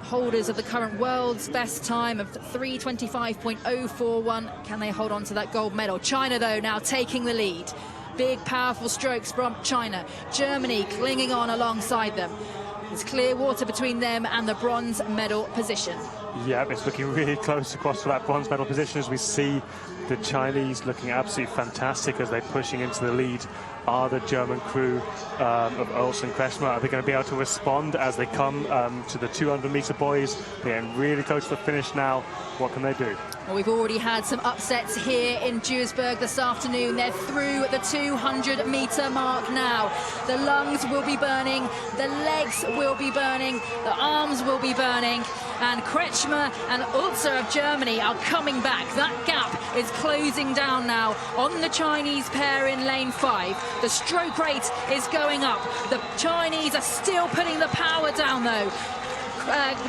holders of the current world's best time of 3:25.041. Can they hold on to that gold medal? China, though, now taking the lead. Big, powerful strokes from China. Germany clinging on alongside them. There's clear water between them and the bronze medal position. Yeah, it's looking really close across to that bronze medal position as we see the Chinese looking absolutely fantastic as they're pushing into the lead. Are the German crew of Ulzer and Kretschmer, are they going to be able to respond as they come to the 200-meter boys? They're getting really close to the finish now. What can they do? Well, we've already had some upsets here in Duisburg this afternoon. They're through the 200-meter mark now. The lungs will be burning, the legs will be burning, the arms will be burning, and Kretschmer and Ulzer of Germany are coming back. That gap is closing down now on the Chinese pair in lane 5. The stroke rate is going up. The Chinese are still putting the power down, though.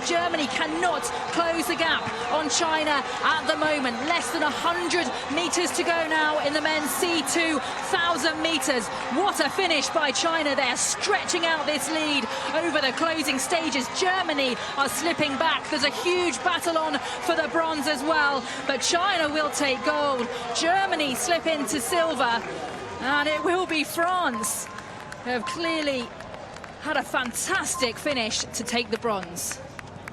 Germany cannot close the gap on China at the moment. Less than 100 meters to go now in the men's C2 1,000 meters. What a finish by China there, stretching out this lead over the closing stages. Germany are slipping back. There's a huge battle on for the bronze as well, but China will take gold. Germany slip into silver, and it will be France, who have clearly had a fantastic finish to take the bronze.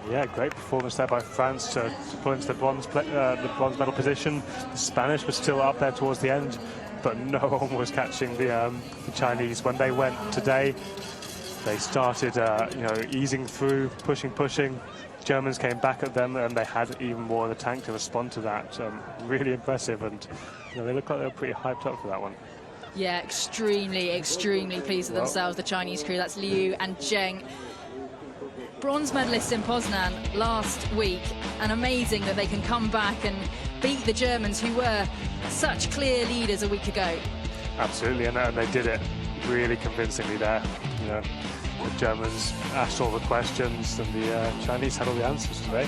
Yeah, great performance there by France to pull into the bronze medal position. The Spanish were still up there towards the end, but no one was catching the Chinese. When they went today, they started easing through, pushing. Germans came back at them, and they had even more in the tank to respond to that. Really impressive, and they look like they were pretty hyped up for that one. Yeah, extremely pleased with themselves, the Chinese crew. That's Liu and Zheng. Bronze medalists in Poznan last week, and amazing that they can come back and beat the Germans, who were such clear leaders a week ago. Absolutely, and they did it really convincingly there. The Germans asked all the questions, and the Chinese had all the answers today.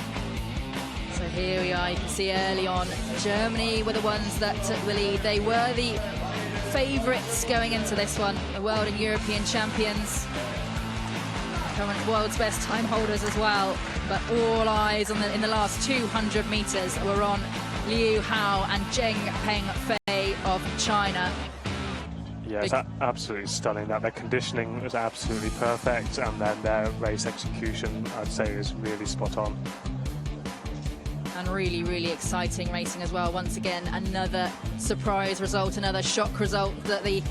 So here we are, you can see early on, Germany were the ones that took the lead. They were the favourites going into this one, the world and European champions, current world's best time holders as well. But all eyes on in the last 200 metres were on Liu Hao and Zheng Pengfei of China. Yeah, it's absolutely stunning that their conditioning was absolutely perfect, and then their race execution, I'd say, is really spot on. And really exciting racing as well. Once again, another surprise result, another shock result, that the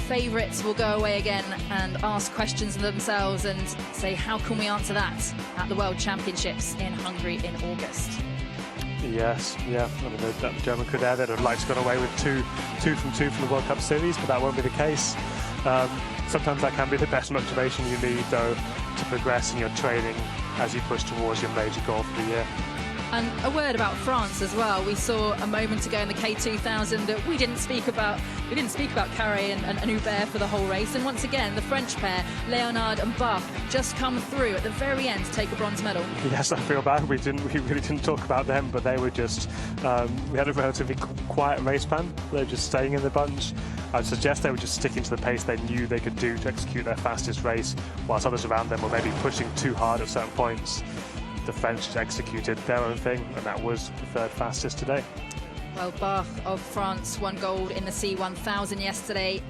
favourites will go away again and ask questions of themselves and say, how can we answer that at the World Championships in Hungary in August? Yes, yeah. I mean, the German crew there, they'd have liked to go away with two from the World Cup Series, but that won't be the case. Sometimes that can be the best motivation you need, though, to progress in your training as you push towards your major goal for the year. And a word about France as well. We saw a moment ago in the K2000 that we didn't speak about. We didn't speak about Carré and Hubert for the whole race. And once again, the French pair, Leonard and Bach, just come through at the very end to take a bronze medal. Yes, I feel bad. We really didn't talk about them, but they were just. We had a relatively quiet race plan. They were just staying in the bunch. I'd suggest they were just sticking to the pace they knew they could do to execute their fastest race, whilst others around them were maybe pushing too hard at certain points. The French just executed their own thing, and that was the third fastest today. Well, Bach of France won gold in the C1000 yesterday,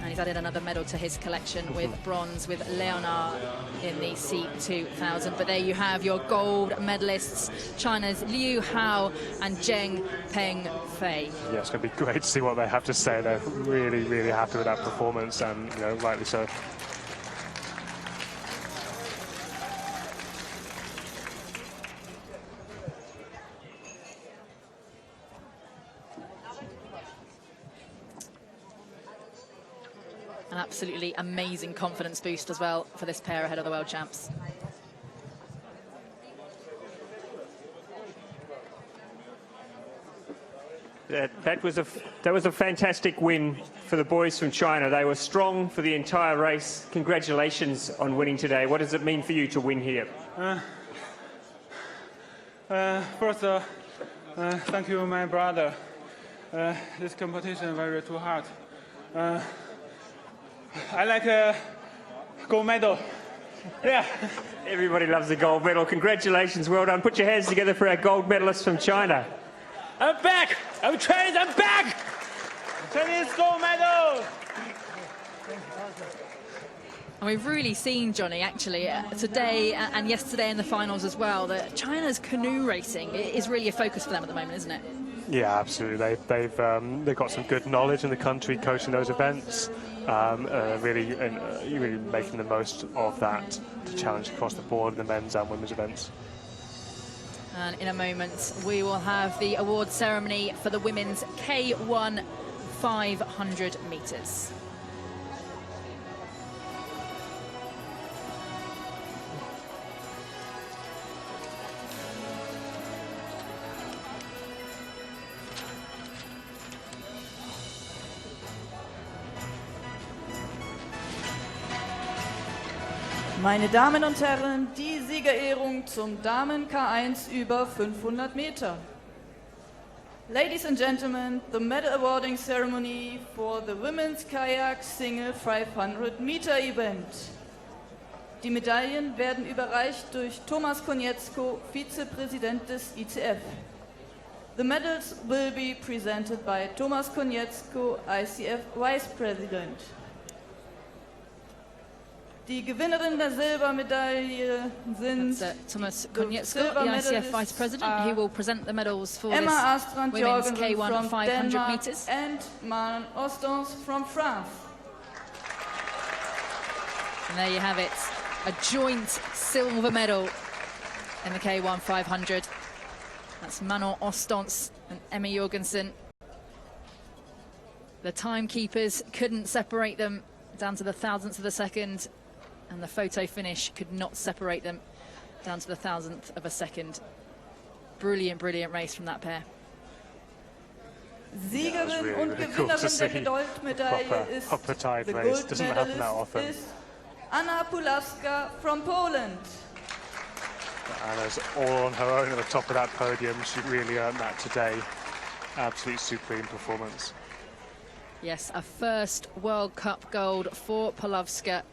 and he's added another medal to his collection with bronze with Leonard in the C2000. But there you have your gold medalists, China's Liu Hao and Zheng Pengfei. Yeah, it's going to be great to see what they have to say. They're really happy with that performance, and rightly so. An absolutely amazing confidence boost as well for this pair ahead of the World Champs. That was a fantastic win for the boys from China. They were strong for the entire race. Congratulations on winning today. What does it mean for you to win here? First, thank you, my brother. This competition very too hard. I like gold medal. Yeah. Everybody loves a gold medal. Congratulations, well done. Put your hands together for our gold medalists from China. I'm back. I'm Chinese. I'm back. Chinese gold medal. And we've really seen, Johnny, actually, today and yesterday in the finals as well, that China's canoe racing is really a focus for them at the moment, isn't it? Yeah, absolutely. They've got some good knowledge in the country coaching those events, really making the most of that to challenge across the board in the men's and women's events. And in a moment, we will have the award ceremony for the women's K1 500 metres. Meine Damen und Herren, die Siegerehrung zum Damen K1 über 500 Meter. Ladies and gentlemen, the medal awarding ceremony for the women's kayak single 500 meter event. Die Medaillen werden überreicht durch Thomas Konietzko, Vizepräsident des ICF. The medals will be presented by Thomas Konietzko, ICF Vice President. Die Gewinnerin der Silbermedaille sind Thomas Konietzko, the ICF Vice President, who will present the medals for Emma this Astrand women's Jorgensen K1 from 500 Denmark metres. and Maren Ostens from France. And there you have it, a joint silver medal in the K1 500. That's Manon Ostens and Emma Jorgensen. The timekeepers couldn't separate them down to the thousandth of a second, and the photo finish could not separate them down to the thousandth of a second. Brilliant, brilliant race from that pair. Siegerin really, und really cool to Gewinnerin der see. Goldmedaille ist Proper tide the race. gold Doesn't happen that medalist often. is Anna Puławska from Poland. Anna's all on her own at the top of that podium. She really earned that today. Absolutely supreme performance. Yes, a first World Cup gold for Puławska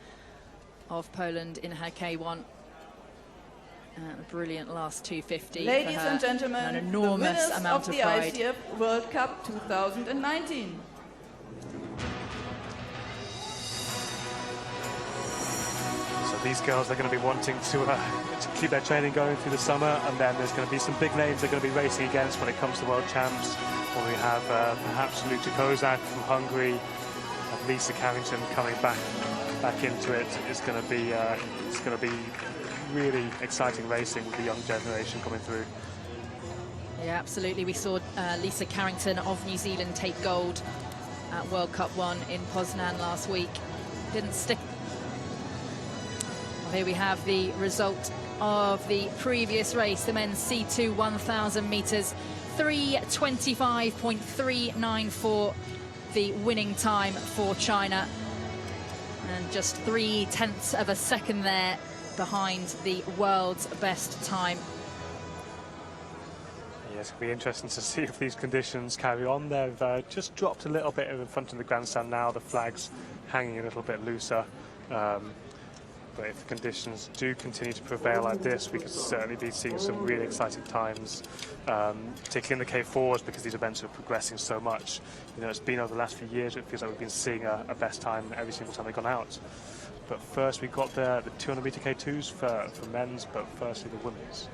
of Poland in her K1. And a brilliant last 250 Ladies for her. and gentlemen, An the enormous winners amount of of the pride. ICF World Cup 2019. So these girls are going to be wanting to keep their training going through the summer, and then there's going to be some big names they're going to be racing against when it comes to World Champs. When we have perhaps Lucia Kozak from Hungary, and Lisa Carrington coming back into it. It's going to be really exciting racing with the young generation coming through. Yeah, absolutely. We saw Lisa Carrington of New Zealand take gold at World Cup 1 in Poznan last week. Didn't stick. Well, here we have the result of the previous race, the men's C2 1,000 metres, 3:25.394, the winning time for China. And just 0.3 of a second there behind the world's best time. Yes, it'll be interesting to see if these conditions carry on. They've just dropped a little bit in front of the grandstand now. The flag's hanging a little bit looser. But if the conditions do continue to prevail like this, we could certainly be seeing some really exciting times, particularly in the K4s, because these events are progressing so much. You know, it's been over the last few years, it feels like we've been seeing a best time every single time they've gone out. But first we've got the 200 metre K2s for men's, but firstly the women's.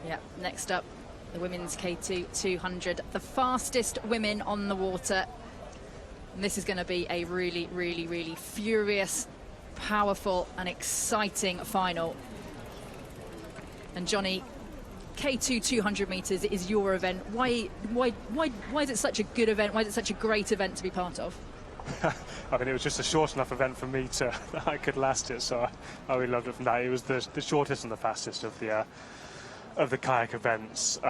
Yeah, next up, the women's K2 200, the fastest women on the water. And this is going to be a really, really, really furious, powerful and exciting final. And Johnny, K2 200 metres is your event. Why is it such a good event? Why is it such a great event to be part of? I mean, it was just a short enough event for me to that I could last it, so I really loved it from that. It was the shortest and the fastest of the kayak events.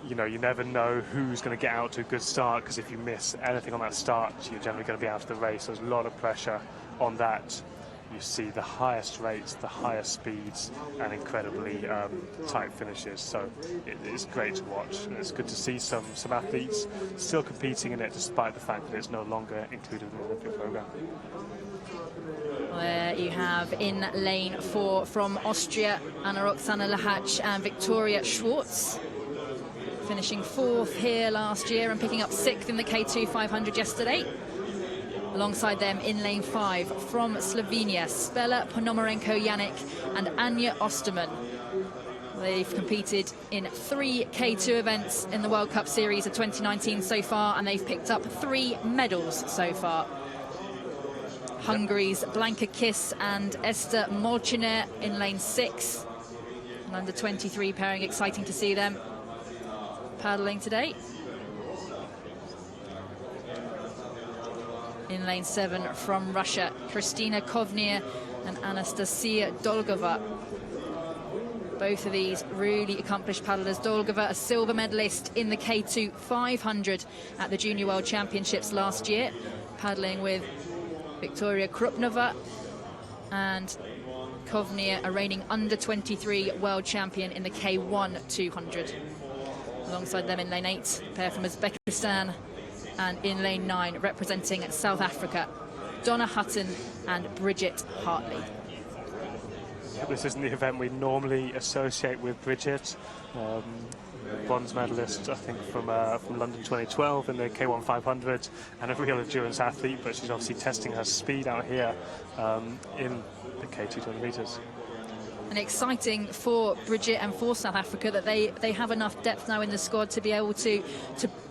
You know, you never know who's going to get out to a good start, because if you miss anything on that start, you're generally going to be out of the race. There's a lot of pressure on that. You see the highest rates, the highest speeds, and incredibly tight finishes. So it's great to watch, and it's good to see some athletes still competing in it, despite the fact that it's no longer included in the Olympic program. There you have in lane 4 from Austria, Anna-Roxana Lehach and Victoria Schwartz, finishing 4th here last year and picking up 6th in the K2 500 yesterday. Alongside them in lane 5 from Slovenia, Spela Ponomarenko-Janik and Anja Osterman. They've competed in 3 K2 events in the World Cup Series of 2019 so far, and they've picked up 3 medals so far. Hungary's Blanka Kiss and Esther Molchiner in lane 6. An under 23 pairing, exciting to see them paddling today. In lane 7 from Russia, Kristina Kovnir and Anastasia Dolgova. Both of these really accomplished paddlers. Dolgova, a silver medalist in the K2 500 at the Junior World Championships last year, paddling with Victoria Krupnova, and Kovnir, a reigning under 23 world champion in the K1 200. Alongside them in lane 8, a pair from Uzbekistan, and in lane 9, representing South Africa, Donna Hutton and Bridget Hartley. This isn't the event we normally associate with Bridget. Bronze medalist, I think, from London 2012 in the K1 500, and a real endurance athlete, but she's obviously testing her speed out here in the K2 200 meters. And exciting for Bridget and for South Africa that they have enough depth now in the squad to be able to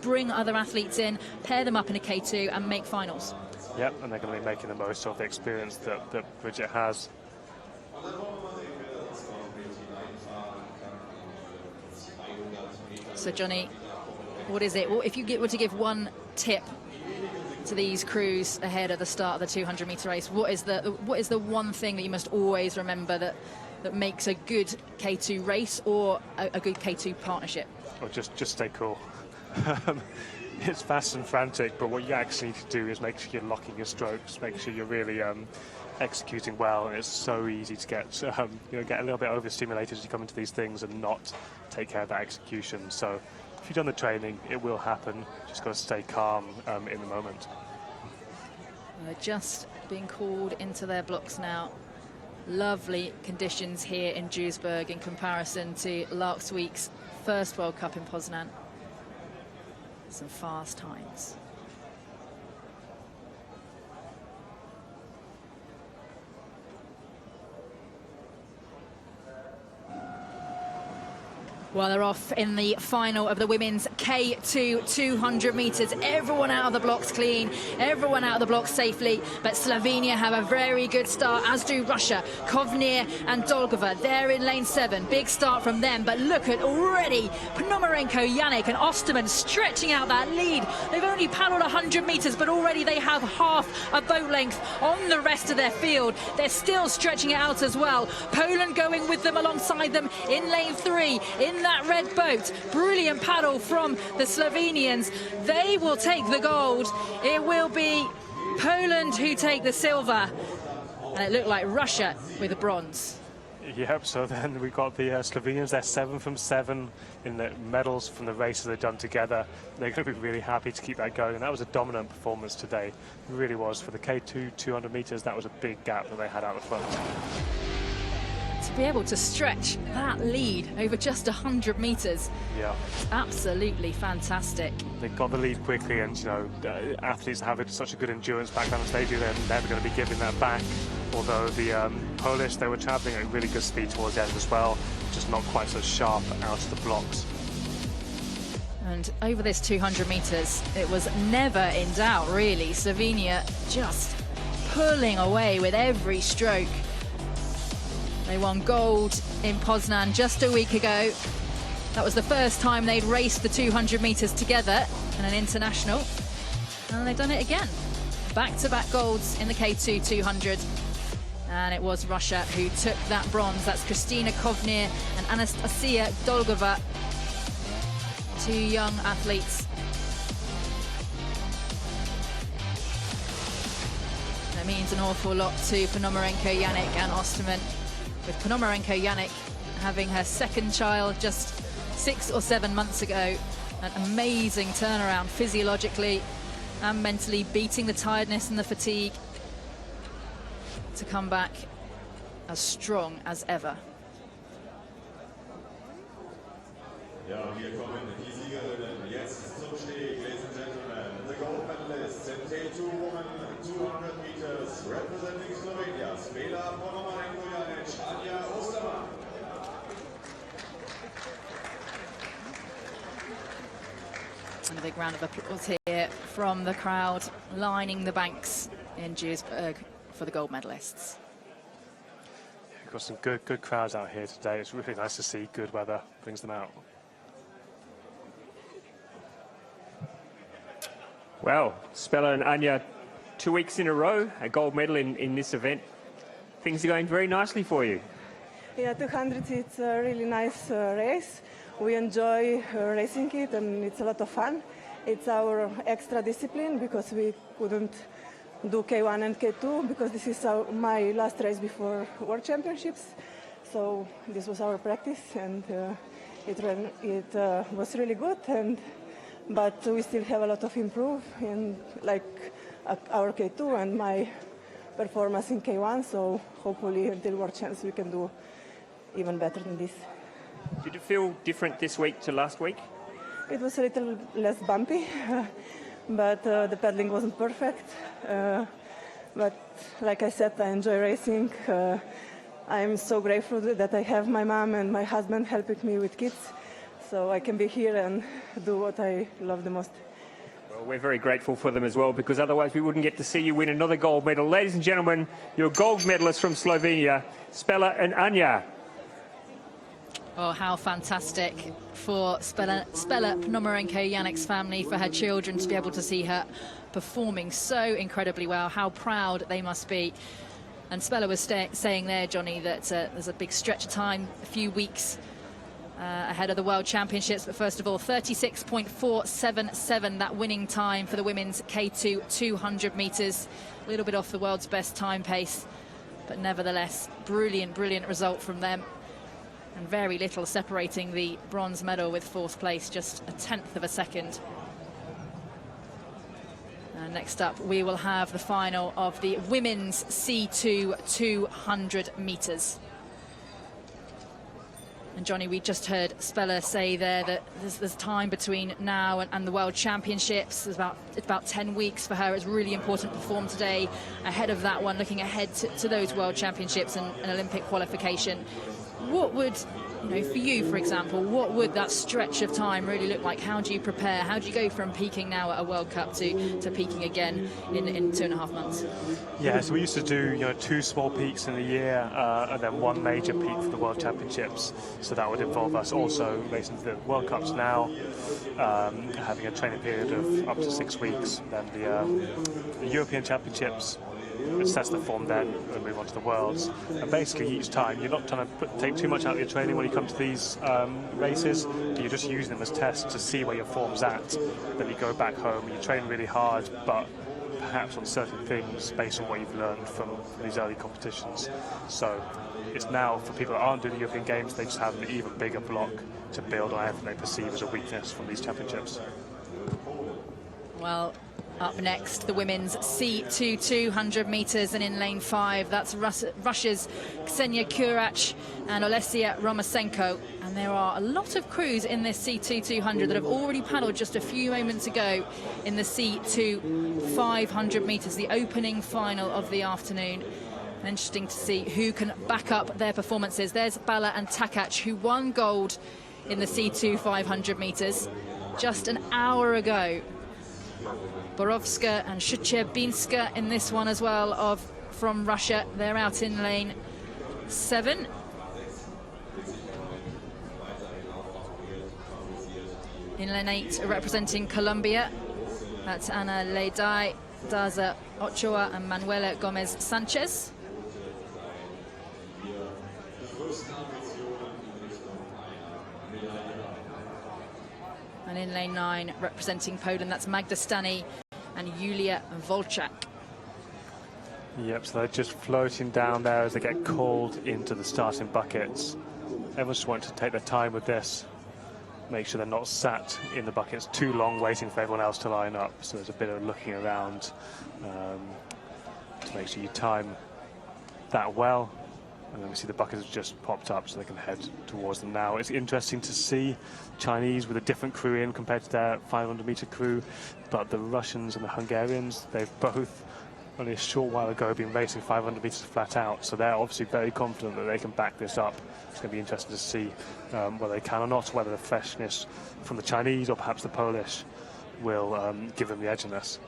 bring other athletes in, pair them up in a K2 and make finals. Yep, and they're going to be making the most of the experience that Bridget has. So Johnny, what is it? Well, if you were to give one tip to these crews ahead of the start of the 200 meter race, what is the one thing that you must always remember that makes a good K2 race or a good K2 partnership? Or just stay cool. It's fast and frantic, but what you actually need to do is make sure you're locking your strokes, make sure you're really executing well, and it's so easy to get get a little bit overstimulated as you come into these things and not take care of that execution. So if you've done the training, it will happen. Just got to stay calm in the moment. They're just being called into their blocks now. Lovely conditions here in Duisburg in comparison to last week's first World Cup in Poznan. Some fast times. Well, they're off in the final of the women's K2 200 metres. Everyone out of the blocks clean, everyone out of the blocks safely, but Slovenia have a very good start, as do Russia. Kovnir and Dolgova, they're in lane 7. Big start from them, but look at already Ponomarenko, Janik and Osterman stretching out that lead. They've only paddled 100 metres, but already they have half a boat length on the rest of their field. They're still stretching it out as well. Poland going with them alongside them in lane 3, in that red boat. Brilliant paddle from the Slovenians. They will take the gold. It will be Poland who take the silver, and it looked like Russia with the bronze. Yep, so then we've got the Slovenians. They're 7 from 7 in the medals from the races they've done together. They're going to be really happy to keep that going, and that was a dominant performance today. It really was. For the K2 200 metres, that was a big gap that they had out the front. To be able to stretch that lead over just 100 metres, yeah, absolutely fantastic. They got the lead quickly, and athletes have such a good endurance background as they do, they're never going to be giving that back. Although the Polish, they were travelling at really good speed towards the end as well, just not quite so sharp out of the blocks. And over this 200 metres, it was never in doubt, really. Slovenia just pulling away with every stroke. They won gold in Poznan just a week ago. That was the first time they'd raced the 200 metres together in an international. And they've done it again. back-to-back golds in the K2 200. And it was Russia who took that bronze. That's Kristina Kovnir and Anastasia Dolgova, two young athletes. That means an awful lot to Ponomarenko, Yannick and Osterman, with Ponomarenko Yannick having her second child just 6 or 7 months ago. An amazing turnaround physiologically and mentally, beating the tiredness and the fatigue to come back as strong as ever. Ja, hier kommen die Siegerinnen jetzt zum Steg, ladies and gentlemen. The gold medalists in K2 women 200 meters, representing Slovenia, Spela Ponomarenko-Janic, Anja Ostermann. And a big round of applause here from the crowd lining the banks in Duisburg for the gold medalists. We've got some good crowds out here today. It's really nice to see good weather brings them out. Well, Spela and Anja, 2 weeks in a row, a gold medal in this event. Things are going very nicely for you. Yeah, 200, it's a really nice race. We enjoy racing it and it's a lot of fun. It's our extra discipline because we couldn't do K1 and K2 because this is my last race before World Championships. So this was our practice and it was really good. But we still have a lot of improve in like our K2 and my performance in K1. So hopefully until World Champs we can do even better than this. Did it feel different this week to last week? It was a little less bumpy, but the pedaling wasn't perfect. But like I said, I enjoy racing. I'm so grateful that I have my mom and my husband helping me with kids, so I can be here and do what I love the most. Well, we're very grateful for them as well, because otherwise we wouldn't get to see you win another gold medal. Ladies and gentlemen, your gold medalists from Slovenia, Spela and Anja. Oh, how fantastic for Spela Ponomarenko Yannick's family, for her children to be able to see her performing so incredibly well. How proud they must be. And Spela was saying there, Johnny, that there's a big stretch of time, a few weeks ahead of the World Championships. But first of all, 36.477, that winning time for the women's K2 200 meters. A little bit off the world's best time pace, but nevertheless, brilliant result from them. And very little separating the bronze medal with fourth place, just a 1/10 of a second. And next up, we will have the final of the women's C2 200 meters. And Johnny, we just heard Spela say there that there's time between now and the World Championships. It's about 10 weeks for her. It's really important to perform today ahead of that one, looking ahead to those World Championships and Olympic qualification. What would, for you, for example, what would that stretch of time really look like? How do you prepare? How do you go from peaking now at a World Cup to peaking again in 2.5 months? Yeah, so we used to do 2 small peaks in a year and then 1 major peak for the World Championships. So that would involve us also racing to the World Cups now, having a training period of up to 6 weeks. Then the European Championships, which sets the form then, and move on to the Worlds. And basically each time you're not trying to take too much out of your training when you come to these races, but you're just using them as tests to see where your form's at. Then you go back home and you train really hard, but perhaps on certain things based on what you've learned from these early competitions. So it's now, for people that aren't doing the European Games, they just have an even bigger block to build on anything they perceive as a weakness from these championships. Well, up next, the women's C2 200 meters, and in lane 5, that's Russia's Ksenia Kurach and Olesia Romasenko. And there are a lot of crews in this C2 200 that have already paddled just a few moments ago in the C2 500 meters, the opening final of the afternoon. Interesting to see who can back up their performances. There's Bala and Takac, who won gold in the C2 500 meters just an hour ago. Borovska and Shucherbinska in this one as well, from Russia. They're out in lane 7. In lane 8, representing Colombia, that's Anna Leydai Daza Ochoa and Manuela Gomez Sanchez. And in lane 9, representing Poland, that's Magda Stani and Julia Volchak. Yep, so they're just floating down there as they get called into the starting buckets. Everyone's just wanting to take their time with this. Make sure they're not sat in the buckets too long waiting for everyone else to line up. So there's a bit of looking around to make sure you time that well. And then we see the buckets have just popped up so they can head towards them now. It's interesting to see Chinese with a different crew in compared to their 500-meter crew. But the Russians and the Hungarians, they've both only a short while ago been racing 500 meters flat out. So they're obviously very confident that they can back this up. It's going to be interesting to see whether they can or not, whether the freshness from the Chinese or perhaps the Polish will give them the edge in this.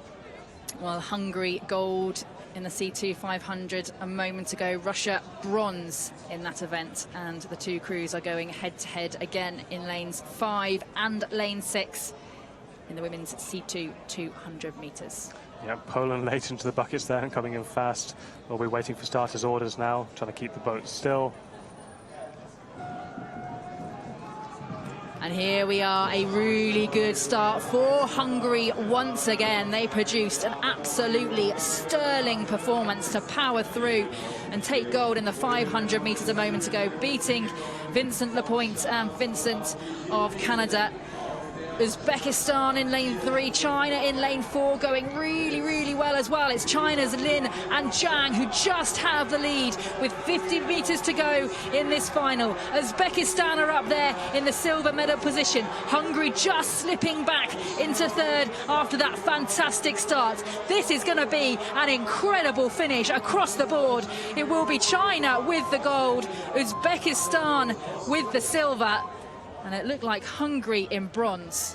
Well, Hungary gold in the C2 500 a moment ago. Russia bronze in that event, and the two crews are going head-to-head again in lanes 5 and lane 6 in the women's C2 200 meters. Yeah, Poland late into the buckets there and coming in fast. We'll be waiting for starters' orders now, trying to keep the boat still. And here we are, a really good start for Hungary once again. They produced an absolutely sterling performance to power through and take gold in the 500 meters a moment ago, beating Vincent Lapointe and Vincent of Canada. Uzbekistan in lane 3, China in lane 4, going really, really well as well. It's China's Lin and Zhang who just have the lead with 50 meters to go in this final. Uzbekistan are up there in the silver medal position. Hungary just slipping back into third after that fantastic start. This is going to be an incredible finish across the board. It will be China with the gold, Uzbekistan with the silver, and it looked like Hungary in bronze.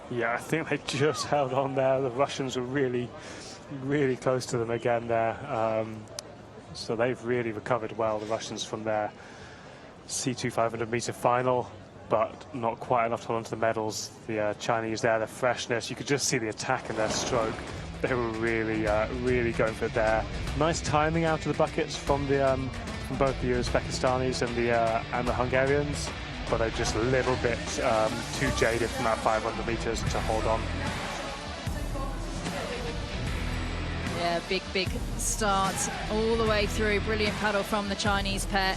Yeah, I think they just held on there. The Russians were really, really close to them again there. So they've really recovered well, the Russians, from their C2 500-meter final, but not quite enough to hold on to the medals. The Chinese there, the freshness, you could just see the attack in their stroke. They were really, really going for it there. Nice timing out of the buckets from both the Uzbekistanis and the Hungarians, but they're just a little bit too jaded from that 500 meters to hold on. Yeah, big start all the way through. Brilliant paddle from the Chinese pair.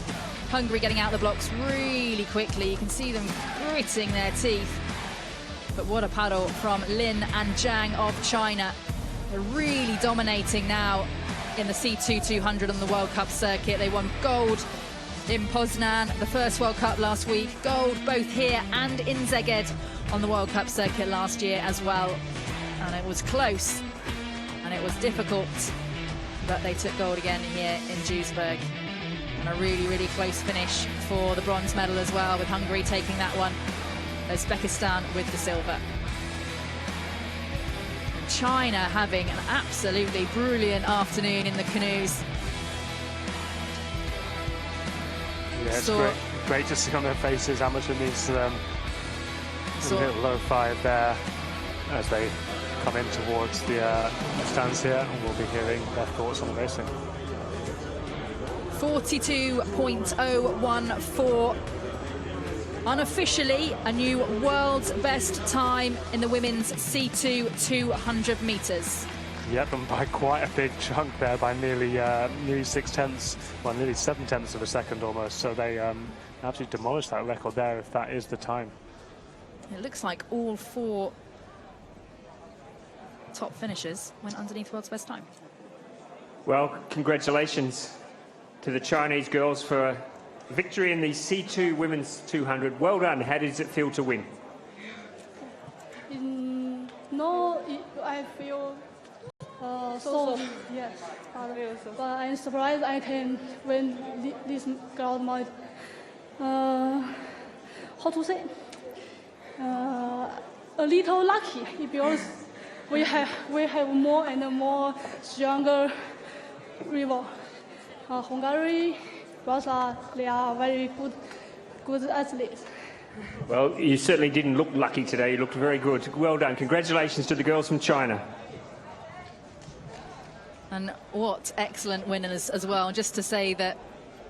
Hungary getting out the blocks really quickly. You can see them gritting their teeth. But what a paddle from Lin and Zhang of China. They're really dominating now in the C2 200 on the World Cup circuit. They won gold in Poznan, the first World Cup last week. Gold both here and in Szeged on the World Cup circuit last year as well. And it was close and it was difficult, but they took gold again here in Duisburg. And a really, really close finish for the bronze medal as well, with Hungary taking that one. Uzbekistan with the silver. And China having an absolutely brilliant afternoon in the canoes. Yeah, it's great to see on their faces how much it means to them. A little low 5 there as they come in towards the stands here, and we'll be hearing their thoughts on the racing. 42.014. Unofficially, a new world's best time in the women's C2 200 meters. Yep, and by quite a big chunk there, by nearly 6/10, well, nearly 7/10 of a second almost. So they absolutely demolished that record there, if that is the time. It looks like all 4 top finishers went underneath world's best time. Well, congratulations to the Chinese girls for victory in the C2 Women's 200. Well done. How does it feel to win? I feel so yes, but I'm surprised I can win this gold medal. How to say? A little lucky because we have more and more stronger rival. Hungary, Russia, they are very good athletes. Well, you certainly didn't look lucky today. You looked very good. Well done. Congratulations to the girls from China. And what excellent winners as well. Just to say that,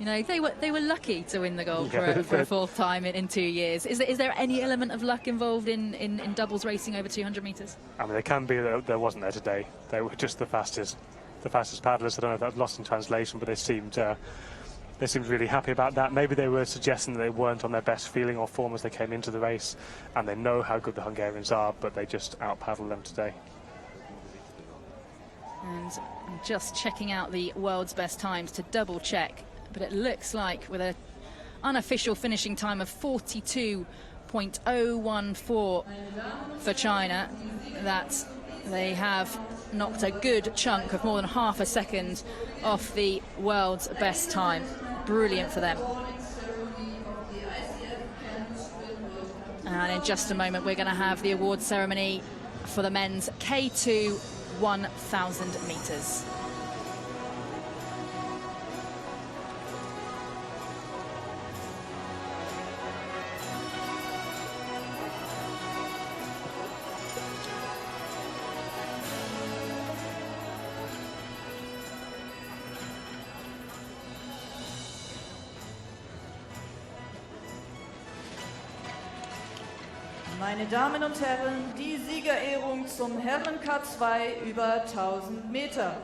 you know, they were lucky to win the gold for a fourth time in 2 years. Is there any element of luck involved in doubles racing over 200 metres? I mean, there can be. There wasn't there today. They were just the fastest paddlers. I don't know if that's lost in translation, but they seemed really happy about that. Maybe they were suggesting that they weren't on their best feeling or form as they came into the race, and they know how good the Hungarians are, but they just out-paddled them today. And I'm just checking out the world's best times to double check, but it looks like with an unofficial finishing time of 42.014 for China, that they have knocked a good chunk of more than half a second off the world's best time. Brilliant for them. And in just a moment we're going to have the award ceremony for the men's K2 1,000 metres. Meine Damen und Herren, die Siegerehrung zum Herren K2 über 1000 Meter.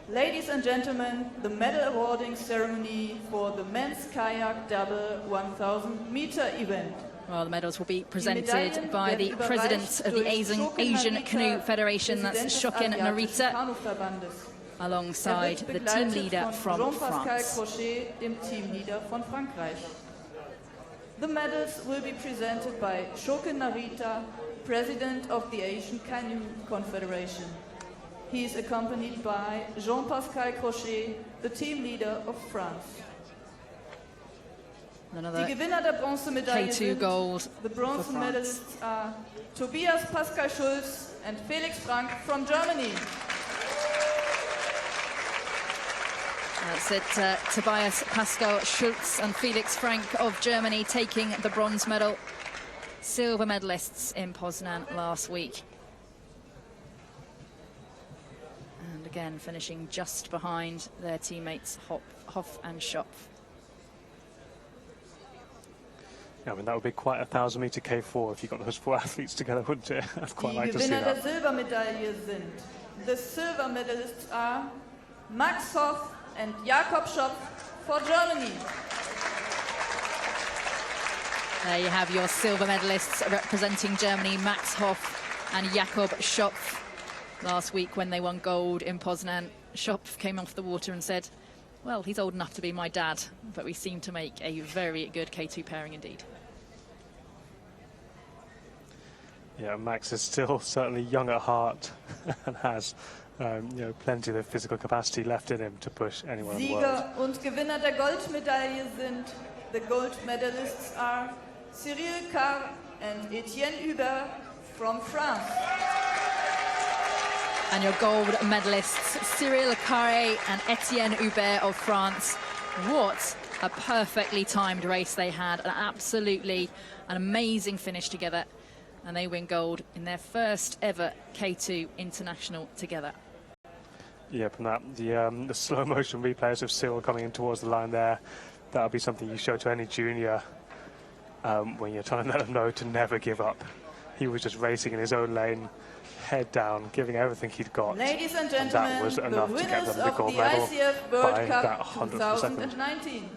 Ladies and gentlemen, the medal awarding ceremony for the men's kayak double 1000 meter event. Well, the medals will be presented by the president of the Asian Canoe Federation, that's Shokin Narita, alongside the team leader from France. Crochet, dem Teamleader von Frankreich. The medals will be presented by Shokin Narita, president of the Asian Canoe Confederation. He is accompanied by Jean-Pascal Crochet, the team leader of France. Another Die Gewinner der Bronzemedaille K2 sind, gold the bronze for France. medalists are Tobias Pascal Schulz and Felix Frank from Germany. That's it, Tobias Pascal Schulz and Felix Frank of Germany taking the bronze medal. Silver medalists in Poznan last week. And again, finishing just behind their teammates Hoff and Schopf. Yeah, I mean, that would be quite a 1,000-meter K4 if you got those four athletes together, wouldn't it? I'd quite like to see Die Gewinner that. der Silbermedaille sind. The silver medalists are Max Hoff and Jakob Schopf for Germany. There you have your silver medalists representing Germany, Max Hoff and Jakob Schopf. Last week when they won gold in Poznan, Schopf came off the water and said, well, he's old enough to be my dad, but we seem to make a very good K2 pairing indeed. Yeah, Max is still certainly young at heart and has plenty of the physical capacity left in him to push anyone in the world. Sieger und Gewinner der Goldmedaille sind. The gold medalists are Cyril Carr and Etienne Hubert from France. And your gold medalists, Cyril Carré and Etienne Hubert of France. What a perfectly timed race they had. An amazing finish together. And they win gold in their first ever K2 international together. Yep, and that the slow motion replays of Cyril coming in towards the line there, that'll be something you show to any junior when you're trying to let them know to never give up. He was just racing in his own lane, head down, giving everything he'd got. Ladies and that gentlemen, was the enough to get winners them the of gold the medal ICF by World that Cup 100th of a second. 2019.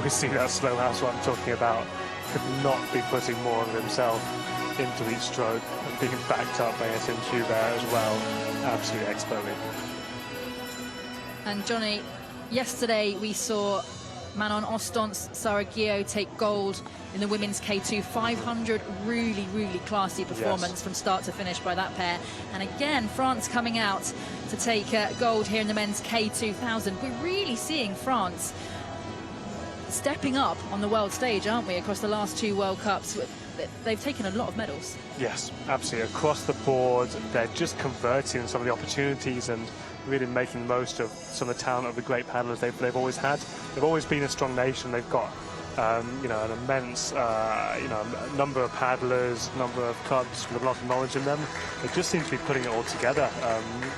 We see that slow house what I'm talking about could not be putting more of himself into each stroke and being backed up by Etienne Hubert as well, absolutely expertly. And Johnny, yesterday we saw Manon Ostons Saraguillo take gold in the women's K2 500. Really classy performance from start to finish by that pair. And again, France coming out to take gold here in the men's K2000. We're really seeing France stepping up on the world stage, aren't we, across the last two World Cups? They've taken a lot of medals. Yes, absolutely. Across the board, they're just converting some of the opportunities and really making the most of some of the talent of the great paddlers they've always had. They've always been a strong nation. They've got You know, an immense, you know, number of paddlers, number of clubs with a lot of knowledge in them. They just seem to be putting it all together,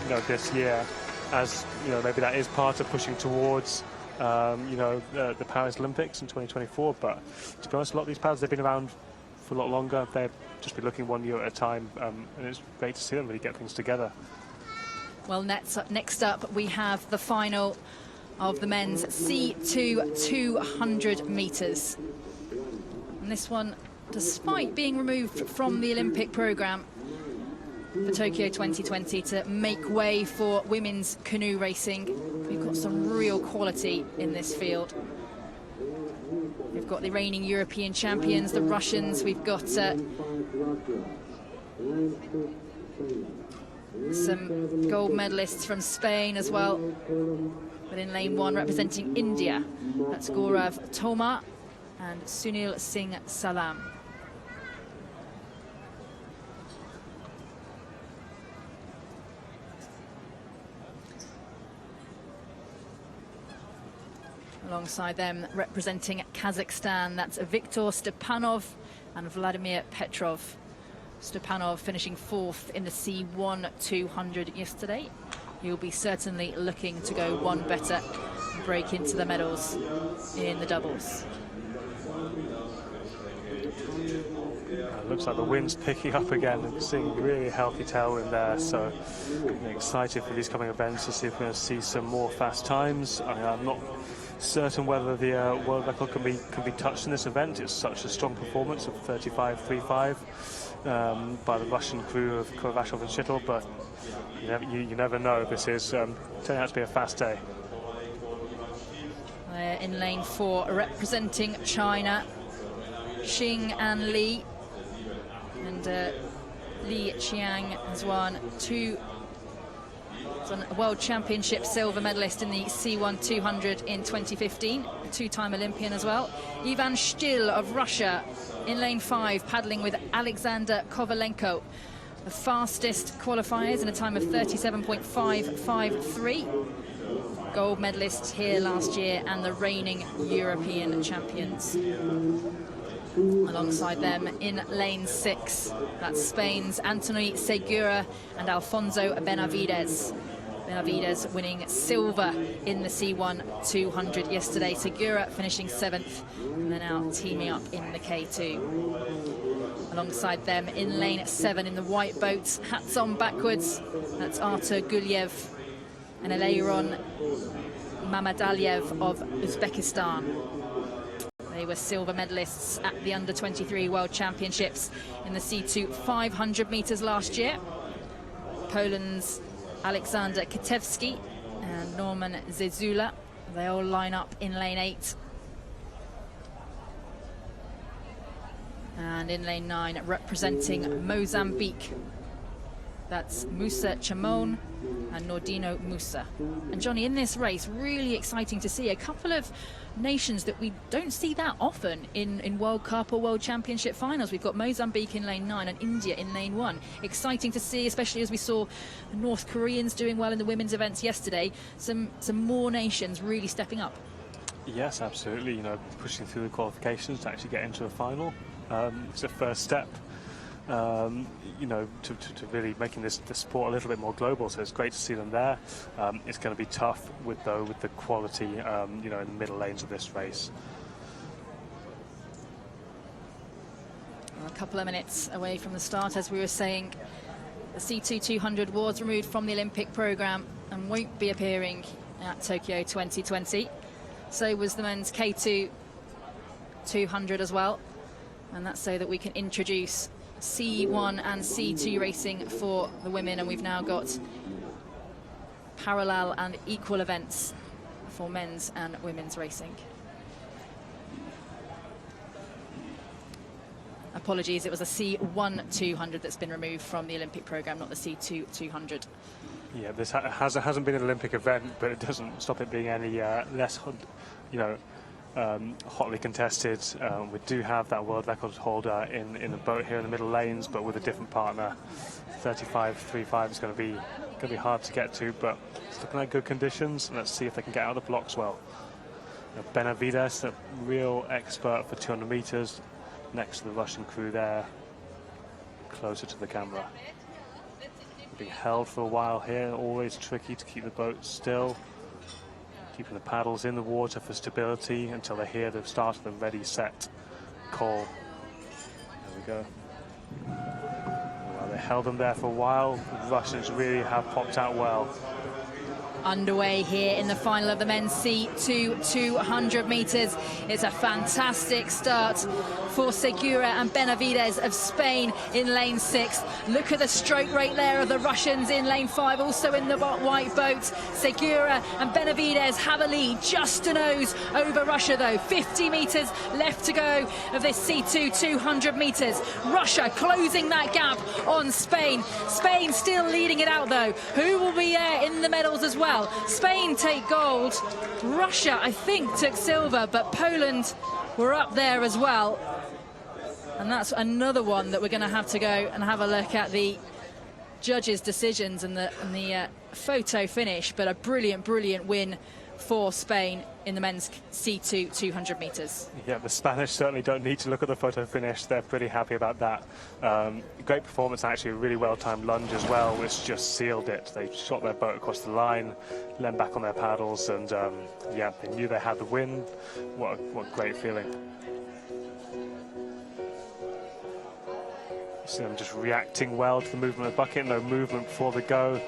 you know, this year, as, you know, maybe that is part of pushing towards, you know, the Paris Olympics in 2024. But to be honest, a lot of these paddlers, they've been around for a lot longer. They've just been looking 1 year at a time, and it's great to see them really get things together. Well, next up, we have the final of the men's C2 200 metres. And this one, despite being removed from the Olympic programme for Tokyo 2020 to make way for women's canoe racing, we've got some real quality in this field. We've got the reigning European champions, the Russians. We've got some gold medalists from Spain as well. But in lane 1, representing India, that's Gaurav Tomar and Sunil Singh Salam. Alongside them, representing Kazakhstan, that's Viktor Stepanov and Vladimir Petrov. Stepanov finishing 4th in the C1 200 yesterday. He'll be certainly looking to go one better and break into the medals in the doubles. Looks like the wind's picking up again and seeing really healthy tailwind there, so I'm excited for these coming events to see if we're going to see some more fast times. I'm not certain whether the world record can be touched in this event. It's such a strong performance of 35.35 by the Russian crew of Koravashov and Schittel, but you never know. This is turning out to be a fast day. In lane 4, representing China, Xing and Li. And Li Qiang has won a World Championship silver medalist in the C1 200 in 2015, a 2-time Olympian as well. Ivan Shtil of Russia in lane 5, paddling with Alexander Kovalenko. The fastest qualifiers in a time of 37.553. Gold medalists here last year and the reigning European champions. Alongside them in lane 6, that's Spain's Anthony Segura and Alfonso Benavides. Benavides winning silver in the C1 200 yesterday. Segura finishing 7th, and they're now teaming up in the K2. Alongside them in lane 7 in the white boats, hats on backwards, that's Artur Gulyev and Eleiron Mamadaliev of Uzbekistan. They were silver medalists at the Under-23 World Championships in the C2 500 metres last year. Poland's Aleksander Kitewski and Norman Zezula, they all line up in lane 8. And in lane 9, representing Mozambique, that's Musa Chamon and Nordino Musa. And Johnny, in this race, really exciting to see a couple of nations that we don't see that often in World Cup or World Championship finals. We've got Mozambique in lane 9 and India in lane 1. Exciting to see, especially as we saw the North Koreans doing well in the women's events yesterday. Some more nations really stepping up. Yes, absolutely. You know, pushing through the qualifications to actually get into a final. It's a first step. You know, to really making the sport a little bit more global. So it's great to see them there. It's going to be tough with the quality, you know, in the middle lanes of this race. A couple of minutes away from the start, as we were saying, the C2 200 was removed from the Olympic programme and won't be appearing at Tokyo 2020. So was the men's K2 200 as well, and that's so that we can introduce C1 and C2 racing for the women, and we've now got parallel and equal events for men's and women's racing. Apologies, it was a C1 200 that's been removed from the Olympic programme, not the C2 200. Yeah, this hasn't been an Olympic event, but it doesn't stop it being any less, you know, hotly contested. We do have that world record holder in the boat here in the middle lanes, but with a different partner. 35.35 is going to be hard to get to, but it's looking like good conditions. Let's see if they can get out of the blocks well. Benavides, a real expert for 200 meters, next to the Russian crew there, closer to the camera. Being held for a while here, always tricky to keep the boat still. Keeping the paddles in the water for stability until they hear the start of the ready, set call. There we go. Well, they held them there for a while. The Russians really have popped out well. Underway here in the final of the men's C2 200 meters. It's a fantastic start for Segura and Benavides of Spain in lane 6. Look at the stroke rate there of the Russians in lane 5, also in the white boat. Segura and Benavides have a lead, just a nose over Russia though. 50 meters left to go of this C2 200 meters. Russia closing that gap on Spain. Spain still leading it out though. Who will be there in the medals as well? Spain take gold. Russia, I think, took silver, but Poland were up there as well. And that's another one that we're going to have to go and have a look at the judges' decisions and the photo finish. But a brilliant, brilliant win for Spain in the men's C2 200 meters. Yeah, the Spanish certainly don't need to look at the photo finish. They're pretty happy about that. Great performance, actually, a really well-timed lunge as well, which just sealed it. They shot their boat across the line, leaned back on their paddles, and yeah, they knew they had the win. What a great feeling. See them just reacting well to the movement of the bucket, no movement before the go.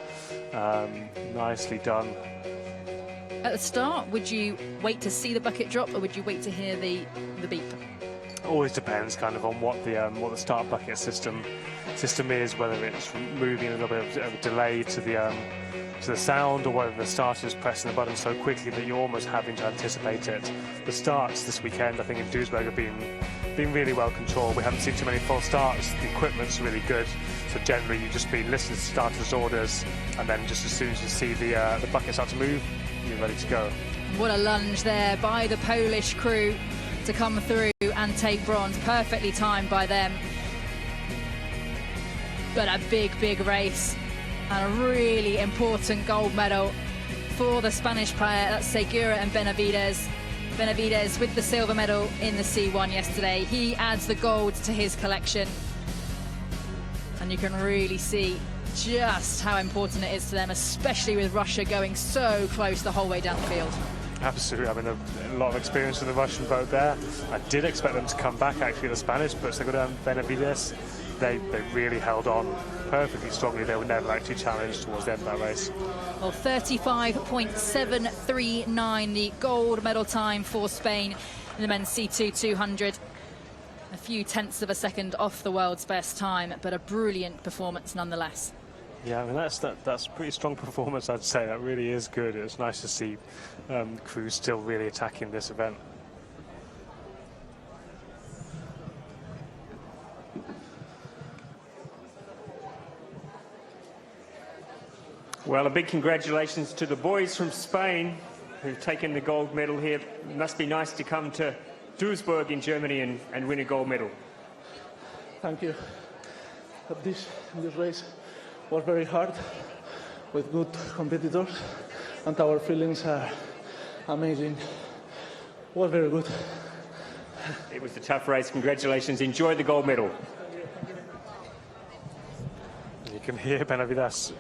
Nicely done. At the start, would you wait to see the bucket drop, or would you wait to hear the beep? Always depends kind of on what the start bucket system is, whether it's moving a little bit of a delay to the sound, or whether the starter is pressing the button so quickly that you're almost having to anticipate it. The starts this weekend, I think, in Duisburg have been really well controlled. We haven't seen too many false starts. The equipment's really good, so generally you just be listening to starters' orders, and then just as soon as you see the bucket start to move, you're ready to go. What a lunge there by the Polish crew to come through and take bronze. Perfectly timed by them. But a big, big race and a really important gold medal for the Spanish player. That's Segura and Benavides. Benavides with the silver medal in the C1 yesterday. He adds the gold to his collection. And you can really see just how important it is to them, especially with Russia going so close the whole way down the field. Absolutely. I mean, a lot of experience in the Russian boat there. I did expect them to come back, actually, the Spanish, but Segura and Benavides, they really held on perfectly strongly. They were never actually challenged towards the end of that race. Well, 35.739, the gold medal time for Spain in the men's C2 200. A few tenths of a second off the world's best time, but a brilliant performance nonetheless. Yeah, I mean, that's a pretty strong performance, I'd say. That really is good. It's nice to see crews still really attacking this event. Well, a big congratulations to the boys from Spain who've taken the gold medal here. It must be nice to come to Duisburg in Germany and win a gold medal. Thank you. This race was very hard with good competitors, and our feelings are amazing. It was very good. It was a tough race. Congratulations. Enjoy the gold medal. You can hear Benavides,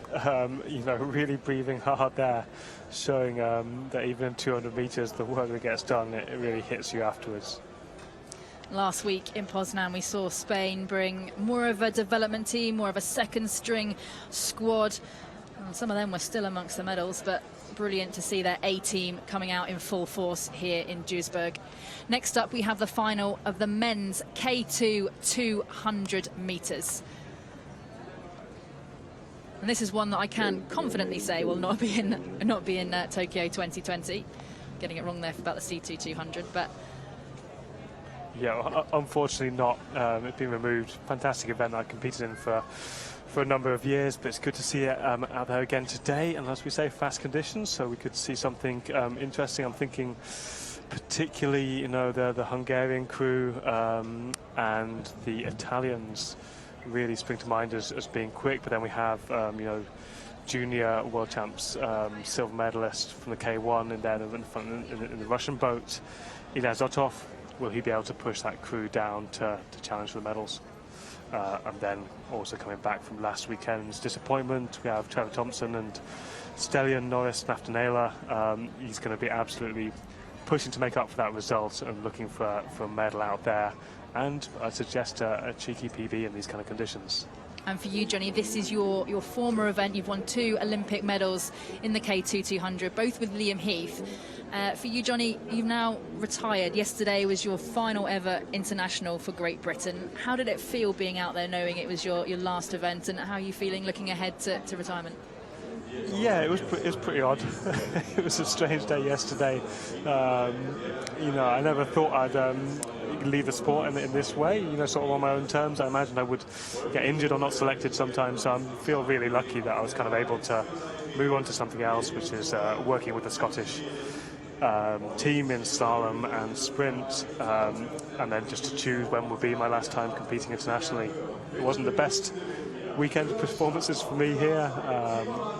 really breathing hard there, showing that even in 200 meters, the work that gets done, it really hits you afterwards. Last week in Poznan, we saw Spain bring more of a development team, more of a second string squad. And some of them were still amongst the medals, but brilliant to see their A team coming out in full force here in Duisburg. Next up, we have the final of the men's K2 200 meters. And this is one that I can confidently say will not be in Tokyo 2020. Getting it wrong there about the C2 200, but yeah, unfortunately not. It's been removed. Fantastic event I competed in for a number of years, but it's good to see it out there again today. And as we say, fast conditions, so we could see something interesting. I'm thinking particularly, the Hungarian crew and the Italians really spring to mind as being quick, but then we have junior world champs, silver medalist from the K1, and then in the Russian boat, Ilya Zotov. Will he be able to push that crew down to challenge for the medals? And then also coming back from last weekend's disappointment, we have Trevor Thompson and Stelian Norris Naftanela. He's going to be absolutely pushing to make up for that result and looking for a medal out there. And I suggest a cheeky PB in these kind of conditions. And for you, Johnny, this is your former event. You've won 2 Olympic medals in the K2 200, both with Liam Heath. For you, Johnny, you've now retired. Yesterday was your final ever international for Great Britain. How did it feel being out there knowing it was your last event, and how are you feeling looking ahead to retirement? Yeah, it was pretty odd. It was a strange day yesterday. You know, I never thought I'd leave the sport in this way, you know, sort of on my own terms. I imagined I would get injured or not selected sometimes, so I feel really lucky that I was kind of able to move on to something else, which is working with the Scottish team in slalom and sprint, and then just to choose when would be my last time competing internationally. It wasn't the best weekend performances for me here.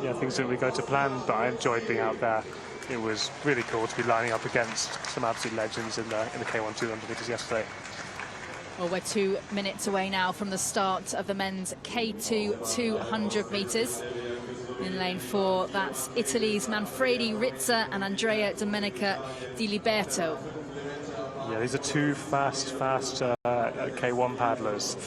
Yeah, things didn't really go to plan, but I enjoyed being out there. It was really cool to be lining up against some absolute legends in the K1 200 meters yesterday. Well, we're 2 minutes away now from the start of the men's K2 200 meters. In lane 4, that's Italy's Manfredi Rizza and Andrea Domenica Di Liberto. Yeah, these are 2 fast K1 paddlers,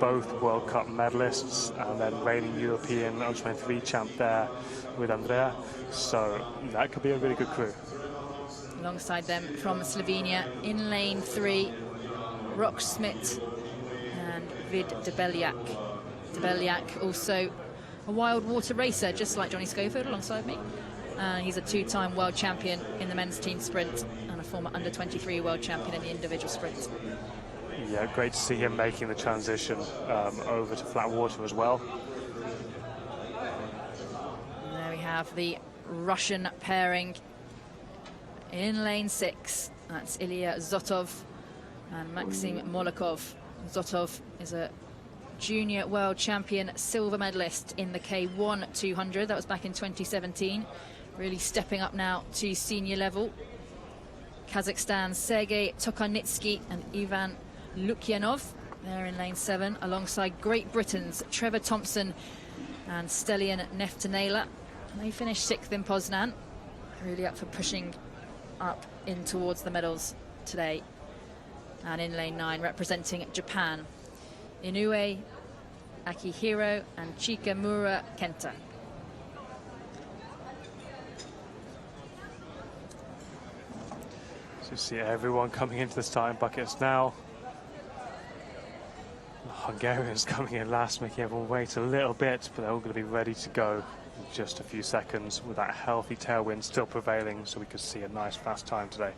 both World Cup medalists, and then reigning European Under-23 champ there with Andrea. So that could be a really good crew. Alongside them from Slovenia, in lane 3, Rok Smit and Vid Debelyak. Debelyak also a wild water racer, just like Johnny Schofield alongside me. He's a 2-time world champion in the men's team sprint and a former under-23 world champion in the individual sprint. Yeah, great to see him making the transition over to flat water as well. And there we have the Russian pairing in lane 6. That's Ilya Zotov and Maxim Molokov. Zotov is a junior world champion silver medalist in the K1 200. That was back in 2017. Really stepping up now to senior level. Kazakhstan's Sergei Tokharnitsky and Ivan Lukyanov. They're in lane 7, alongside Great Britain's Trevor Thompson and Stelian Neftanela. They finished 6th in Poznan. Really up for pushing up in towards the medals today. And in lane 9, representing Japan, Inoue Akihiro and Chikamura Kenta. So you see everyone coming into the starting buckets now. The Hungarians coming in last, making everyone wait a little bit, but they're all going to be ready to go in just a few seconds with that healthy tailwind still prevailing, so we could see a nice fast time today.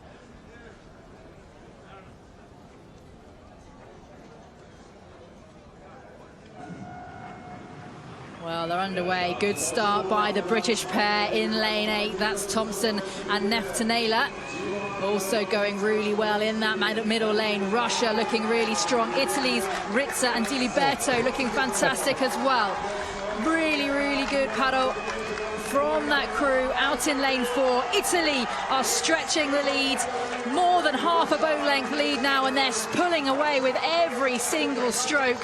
Well, they're underway. Good start by the British pair in lane 8. That's Thompson and Neftanela. Also going really well in that middle lane. Russia looking really strong. Italy's Rizza and Di Liberto looking fantastic as well. Really, really good paddle from that crew out in lane 4. Italy are stretching the lead. More than half a boat length lead now, and they're pulling away with every single stroke.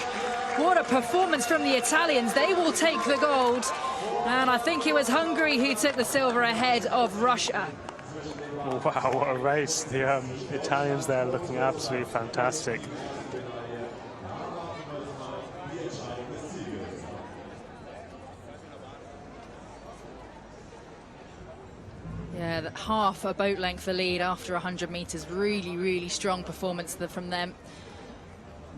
What a performance from the Italians. They will take the gold. And I think it was Hungary who took the silver ahead of Russia. Wow, what a race. The Italians there looking absolutely fantastic. Yeah, that half a boat length the lead after 100 meters. Really, really strong performance from them.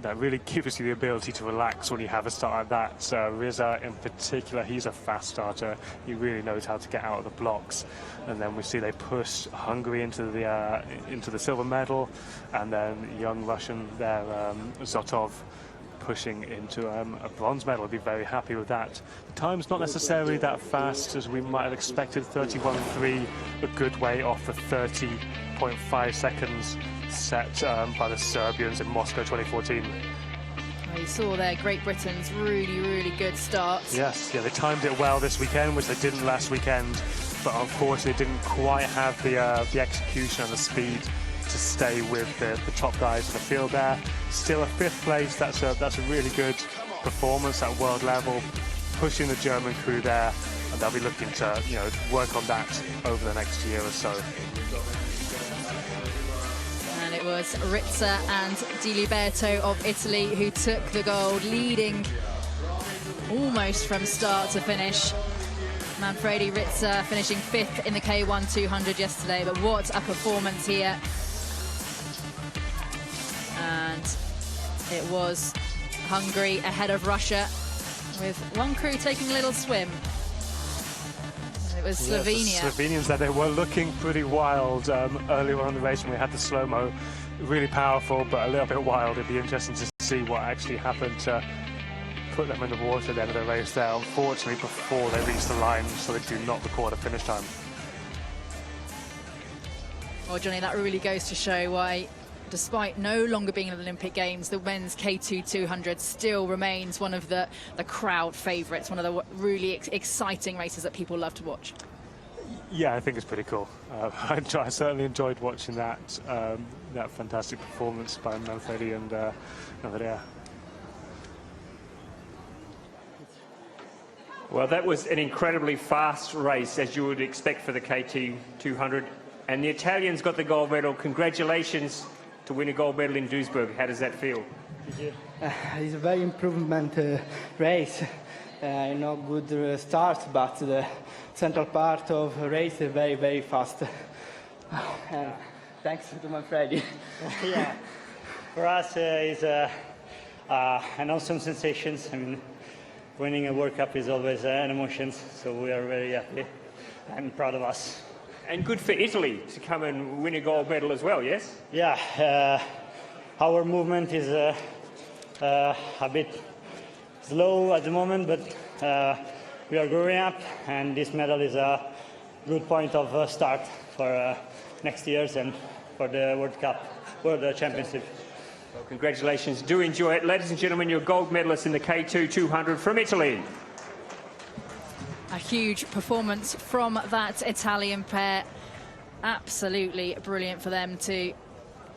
That really gives you the ability to relax when you have a start like that. Rizza in particular, he's a fast starter. He really knows how to get out of the blocks. And then we see they push Hungary into the silver medal, and then young Russian there, Zotov, pushing into a bronze medal. I'd be very happy with that. The time's not necessarily that fast as we might have expected. 31.3, a good way off the 30.5 seconds set by the Serbians in Moscow 2014. Well, you saw there Great Britain's really good start. Yes, yeah, they timed it well this weekend, which they didn't last weekend, but unfortunately didn't quite have the execution and the speed to stay with the top guys in the field there. Still a 5th place, that's a really good performance at world level, pushing the German crew there, and they'll be looking to work on that over the next year or so. And it was Rizza and Diliberto of Italy who took the gold, leading almost from start to finish. Manfredi Rizza finishing 5th in the K1 200 yesterday, but what a performance here. And it was Hungary ahead of Russia, with one crew taking a little swim. It was Slovenia. Yes, the Slovenians there, they were looking pretty wild earlier on in the race when we had the slow-mo. Really powerful, but a little bit wild. It'd be interesting to see what actually happened to put them in the water at the end of the race there, unfortunately, before they reach the line, so they do not record a finish time. Well, Johnny, that really goes to show why, despite no longer being in the Olympic Games, the men's K2 200 still remains one of the crowd favourites, one of the really exciting races that people love to watch. Yeah, I think it's pretty cool. I certainly enjoyed watching that that fantastic performance by Manfredi and Andrea. Well, that was an incredibly fast race, as you would expect for the KT 200. And the Italians got the gold medal. Congratulations to win a gold medal in Duisburg. How does that feel? It's a very improvement race. Good start, but the central part of the race is very fast. Thanks to Manfredi. Yeah, for us it's an awesome sensation. I mean, winning a World Cup is always an emotion, so we are very happy and proud of us. And good for Italy to come and win a gold medal as well, yes? Yeah, our movement is a bit slow at the moment, but we are growing up, and this medal is a good point of start for next year's and for the World Championship. Well, congratulations. Do enjoy it. Ladies and gentlemen, your gold medalist in the K2 200 from Italy. A huge performance from that Italian pair. Absolutely brilliant for them to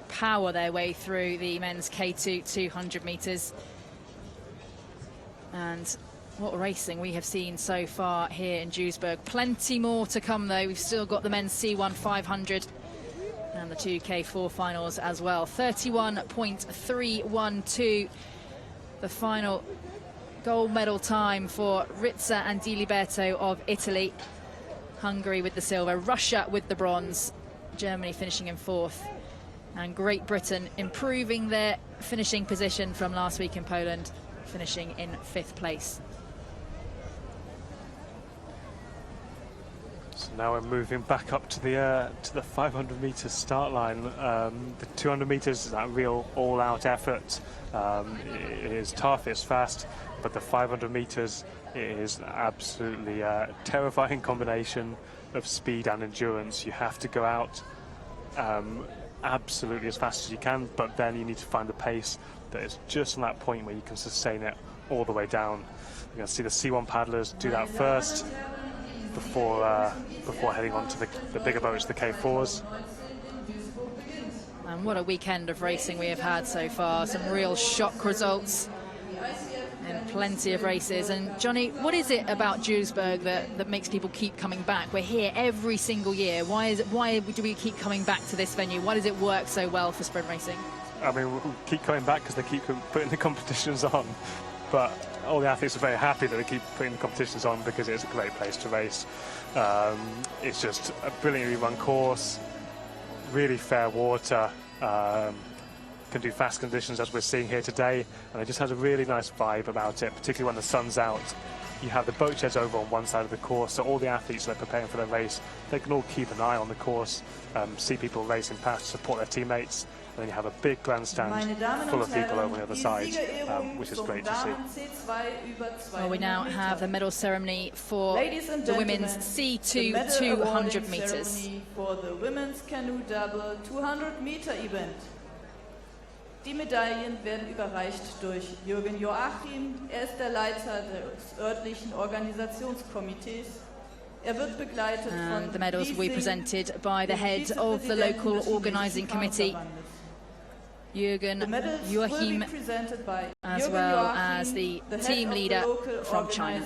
power their way through the men's K2 200 metres. And what racing we have seen so far here in Duisburg. Plenty more to come, though. We've still got the men's C1 500 and the 2K4 finals as well. 31.312, the final gold medal time for Rizza and Diliberto of Italy. Hungary with the silver, Russia with the bronze, Germany finishing in 4th, and Great Britain improving their finishing position from last week in Poland, finishing in 5th place. So now we're moving back up to the 500 metres start line. The 200 metres is that real all-out effort. It is tough, it's fast, but the 500 metres is absolutely a terrifying combination of speed and endurance. You have to go out absolutely as fast as you can, but then you need to find the pace that is just on that point where you can sustain it all the way down. You're going to see the C1 paddlers do that first before heading on to the bigger boats, the K4s. And what a weekend of racing we have had so far. Some real shock results and plenty of races. And Johnny, what is it about Duisburg that makes people keep coming back? We're here every single year. Why do we keep coming back to this venue? Why does it work so well for sprint racing? I mean, we keep coming back because they keep putting the competitions on, but all the athletes are very happy that they keep putting the competitions on because it's a great place to race. It's just a brilliantly run course, really fair water, can do fast conditions as we're seeing here today, and it just has a really nice vibe about it, particularly when the sun's out. You have the boat sheds over on one side of the course, so all the athletes that are preparing for their race, they can all keep an eye on the course, see people racing past, support their teammates, and then you have a big grandstand full of people over on the other side, which is great to see. Well, we now have the medal ceremony for the women's C2 200 metres. For the women's canoe double 200-meter event. Die Medaillen werden überreicht durch Jürgen Joachim. Er ist der Leiter des örtlichen Organisationskomitees. Er wird begleitet von the medals will be presented by the head of the local organising committee, Jürgen Joachim, as well as the team leader from China.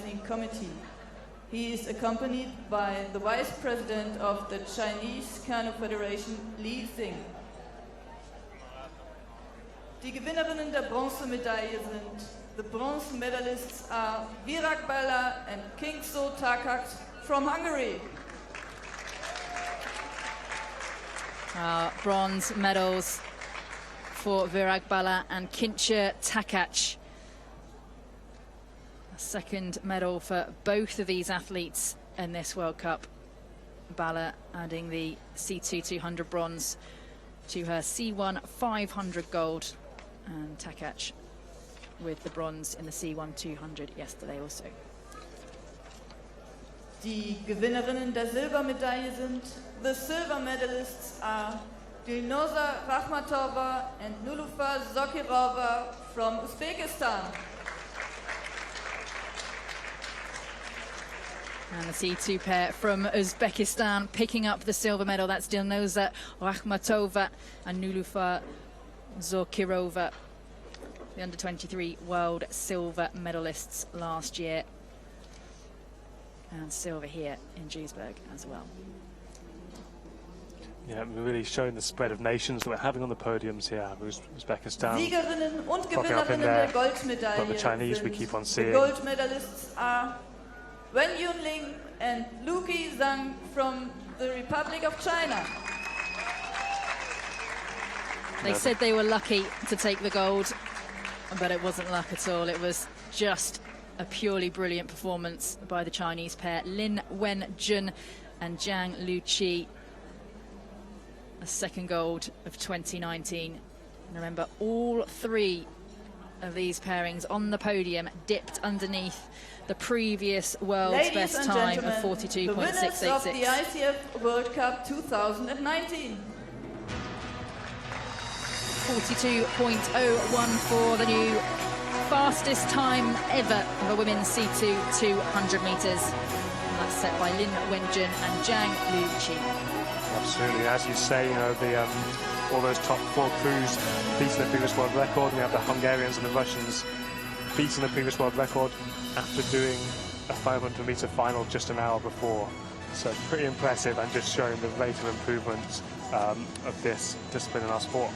He is accompanied by the Vice President of the Chinese Kano Federation, Li Xing. Die Gewinnerinnen der Bronzemedaille sind the bronze medalists are Virak Bala and Kingso Takak from Hungary. Bronze medals for Virag Bala and Kinche Takach. A second medal for both of these athletes in this World Cup. Bala adding the C2 200 bronze to her C1 500 gold, and Takach with the bronze in the C1 200 yesterday also. Die Gewinnerinnen der Silbermedaille sind the silver medalists are Dilnoza Rakhmatova and Nulufa Zokirova from Uzbekistan. And the C2 pair from Uzbekistan picking up the silver medal. That's Dilnoza Rakhmatova and Nulufa Zokirova, the under-23 world silver medalists last year. And silver here in Duisburg as well. Yeah, we're really showing the spread of nations that we're having on the podiums here. Uzbekistan Siegerinnen und popping up in Gewinnerinnen there, der Goldmedaille but the Chinese we sind keep on the seeing. gold medalists are Wen Yunling and Luki Zhang from the Republic of China. They said they were lucky to take the gold, but it wasn't luck at all. It was just a purely brilliant performance by the Chinese pair, Lin Wenjun and Zhang Luqi. A second gold of 2019. And remember, all three of these pairings on the podium dipped underneath the previous world's Ladies best and time of gentlemen, the winners of the 42.686. ICF World Cup 2019. 42.014, the new fastest time ever of a women's C2 200 metres. And that's set by Lin Wenjun and Zhang Luqi. Absolutely, as you say, you know, all those top four crews beating the previous world record. We have the Hungarians and the Russians beating the previous world record after doing a 500-metre final just an hour before. So pretty impressive, and just showing the rate of improvement of this discipline in our sport.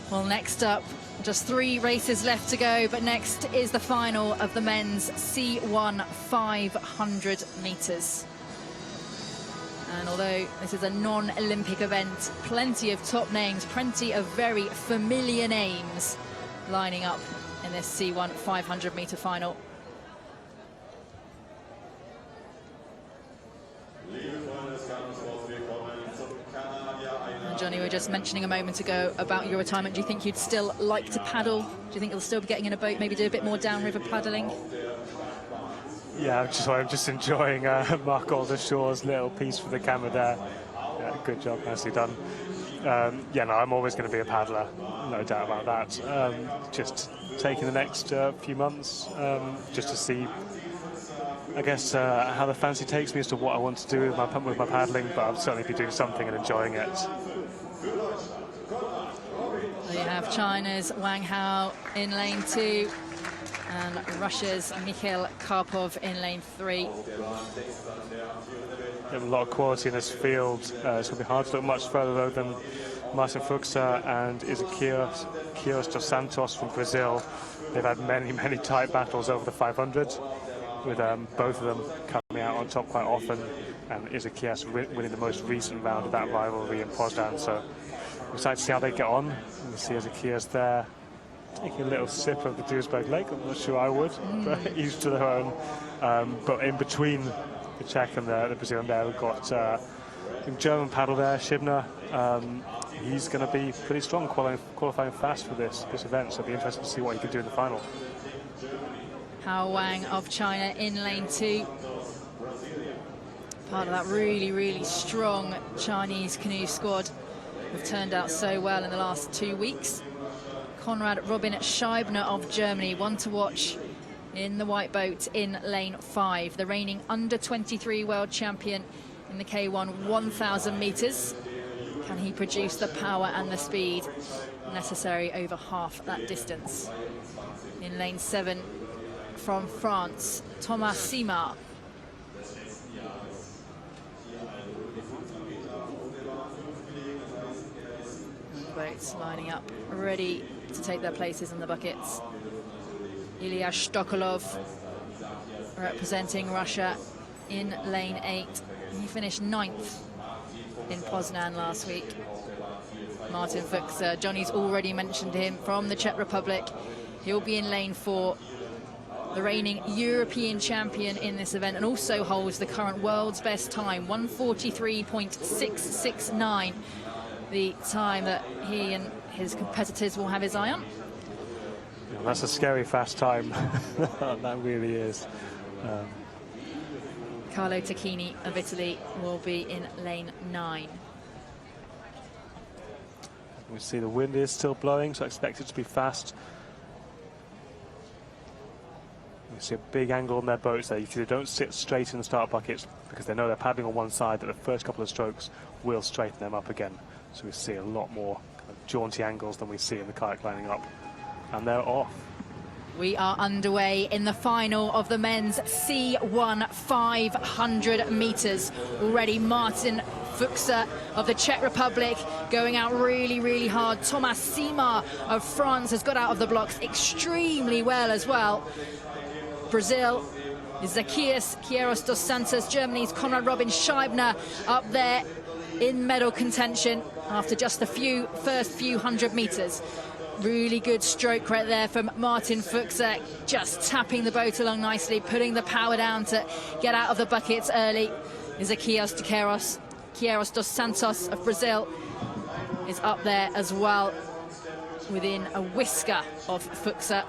Well, next up, just 3 races left to go, but next is the final of the men's C1 500 metres. And although this is a non-Olympic event, plenty of top names, plenty of very familiar names lining up in this C1 500 metre final. Johnny, we were just mentioning a moment ago about your retirement. Do you think you'd still like to paddle? Do you think you'll still be getting in a boat, maybe do a bit more downriver paddling? Yeah, I'm just enjoying Mark Aldershaw's little piece for the camera there. Yeah, good job, nicely done. Yeah, no, I'm always going to be a paddler, no doubt about that. Just taking the next few months just to see, I guess, how the fancy takes me as to what I want to do with my paddling, but I'll certainly be doing something and enjoying it. You have China's Wang Hao in lane 2 and Russia's Mikhail Karpov in lane 3. We have a lot of quality in this field. It's going to be hard to look much further though than Martin Fuchs and Ezequiel dos Santos from Brazil. They've had many, many tight battles over the 500, with both of them coming out on top quite often, and Ezequiel winning the most recent round of that rivalry in Poznan. So we're excited to see how they get on. We see Ezequiel's there taking a little sip of the Duisburg Lake. I'm not sure I would, but each to their own. But in between the Czech and the Brazilian there, we've got a German paddle there, Schibner. He's going to be pretty strong, qualifying fast for this event, so it'll be interesting to see what he can do in the final. Hao Wang of China in lane 2. Part of that really, really strong Chinese canoe squad have turned out so well in the last 2 weeks. Konrad Robin Scheibner of Germany, one to watch in the white boat in lane 5. The reigning under-23 world champion in the K1 1,000 meters. Can he produce the power and the speed necessary over half that distance? In lane 7 from France, Thomas Simard. Boats lining up, ready to take their places in the buckets. Ilya Shtokolov representing Russia in lane 8. He finished 9th in Poznan last week. Martin Fuchs, Johnny's already mentioned him, from the Czech Republic. He'll be in lane 4. The reigning European champion in this event, and also holds the current world's best time, 1:43.669. The time that he and his competitors will have his eye on. Yeah, that's a scary fast time. That really is. Carlo Tacchini of Italy will be in lane 9. We see the wind is still blowing, so I expect it to be fast. You see a big angle on their boats there. You see they don't sit straight in the start buckets because they know they're paddling on one side, that the first couple of strokes will straighten them up again. So we see a lot more kind of jaunty angles than we see in the kayak lining up. And they're off. We are underway in the final of the men's C1 500 meters. Already Martin Fuchs of the Czech Republic going out really, really hard. Thomas Simard of France has got out of the blocks extremely well as well. Brazil is Zacchaeus Quiros dos Santos. Germany's Konrad Robin Scheibner up there in medal contention after just the first few 100 meters. Really good stroke right there from Martin Fuchs, just tapping the boat along nicely, putting the power down to get out of the buckets early. Zacchaeus Quiros dos Santos of Brazil is up there as well, within a whisker of Fuchs. And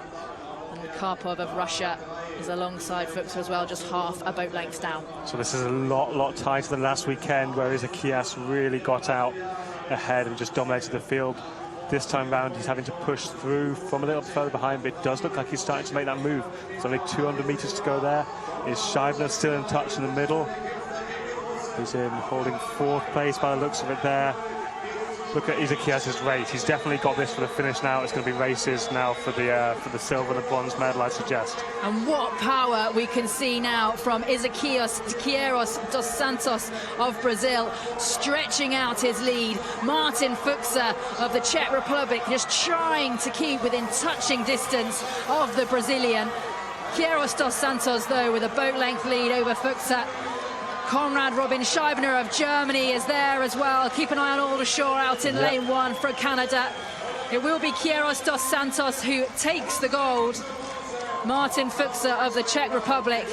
Karpov of Russia is alongside Fuchs as well, just half a boat length down. So this is a lot tighter than last weekend, where Zacchaeus really got out ahead and just dominated the field. This time round, he's having to push through from a little further behind, but it does look like he's starting to make that move. There's only 200 meters to go there. Is Scheibner still in touch in the middle? He's in holding 4th place by the looks of it there. Look at Zacchaeus' race. He's definitely got this for the finish now. It's going to be races now for the silver and the bronze medal, I suggest. And what power we can see now from Zacchaeus Quiros dos Santos of Brazil, stretching out his lead. Martin Fuchs of the Czech Republic just trying to keep within touching distance of the Brazilian. Quiros dos Santos, though, with a boat length lead over Fuchs. Konrad Robin Scheibner of Germany is there as well. Keep an eye on Aldershore out in lane 1 for Canada. It will be Quiros dos Santos who takes the gold. Martin Fuchs of the Czech Republic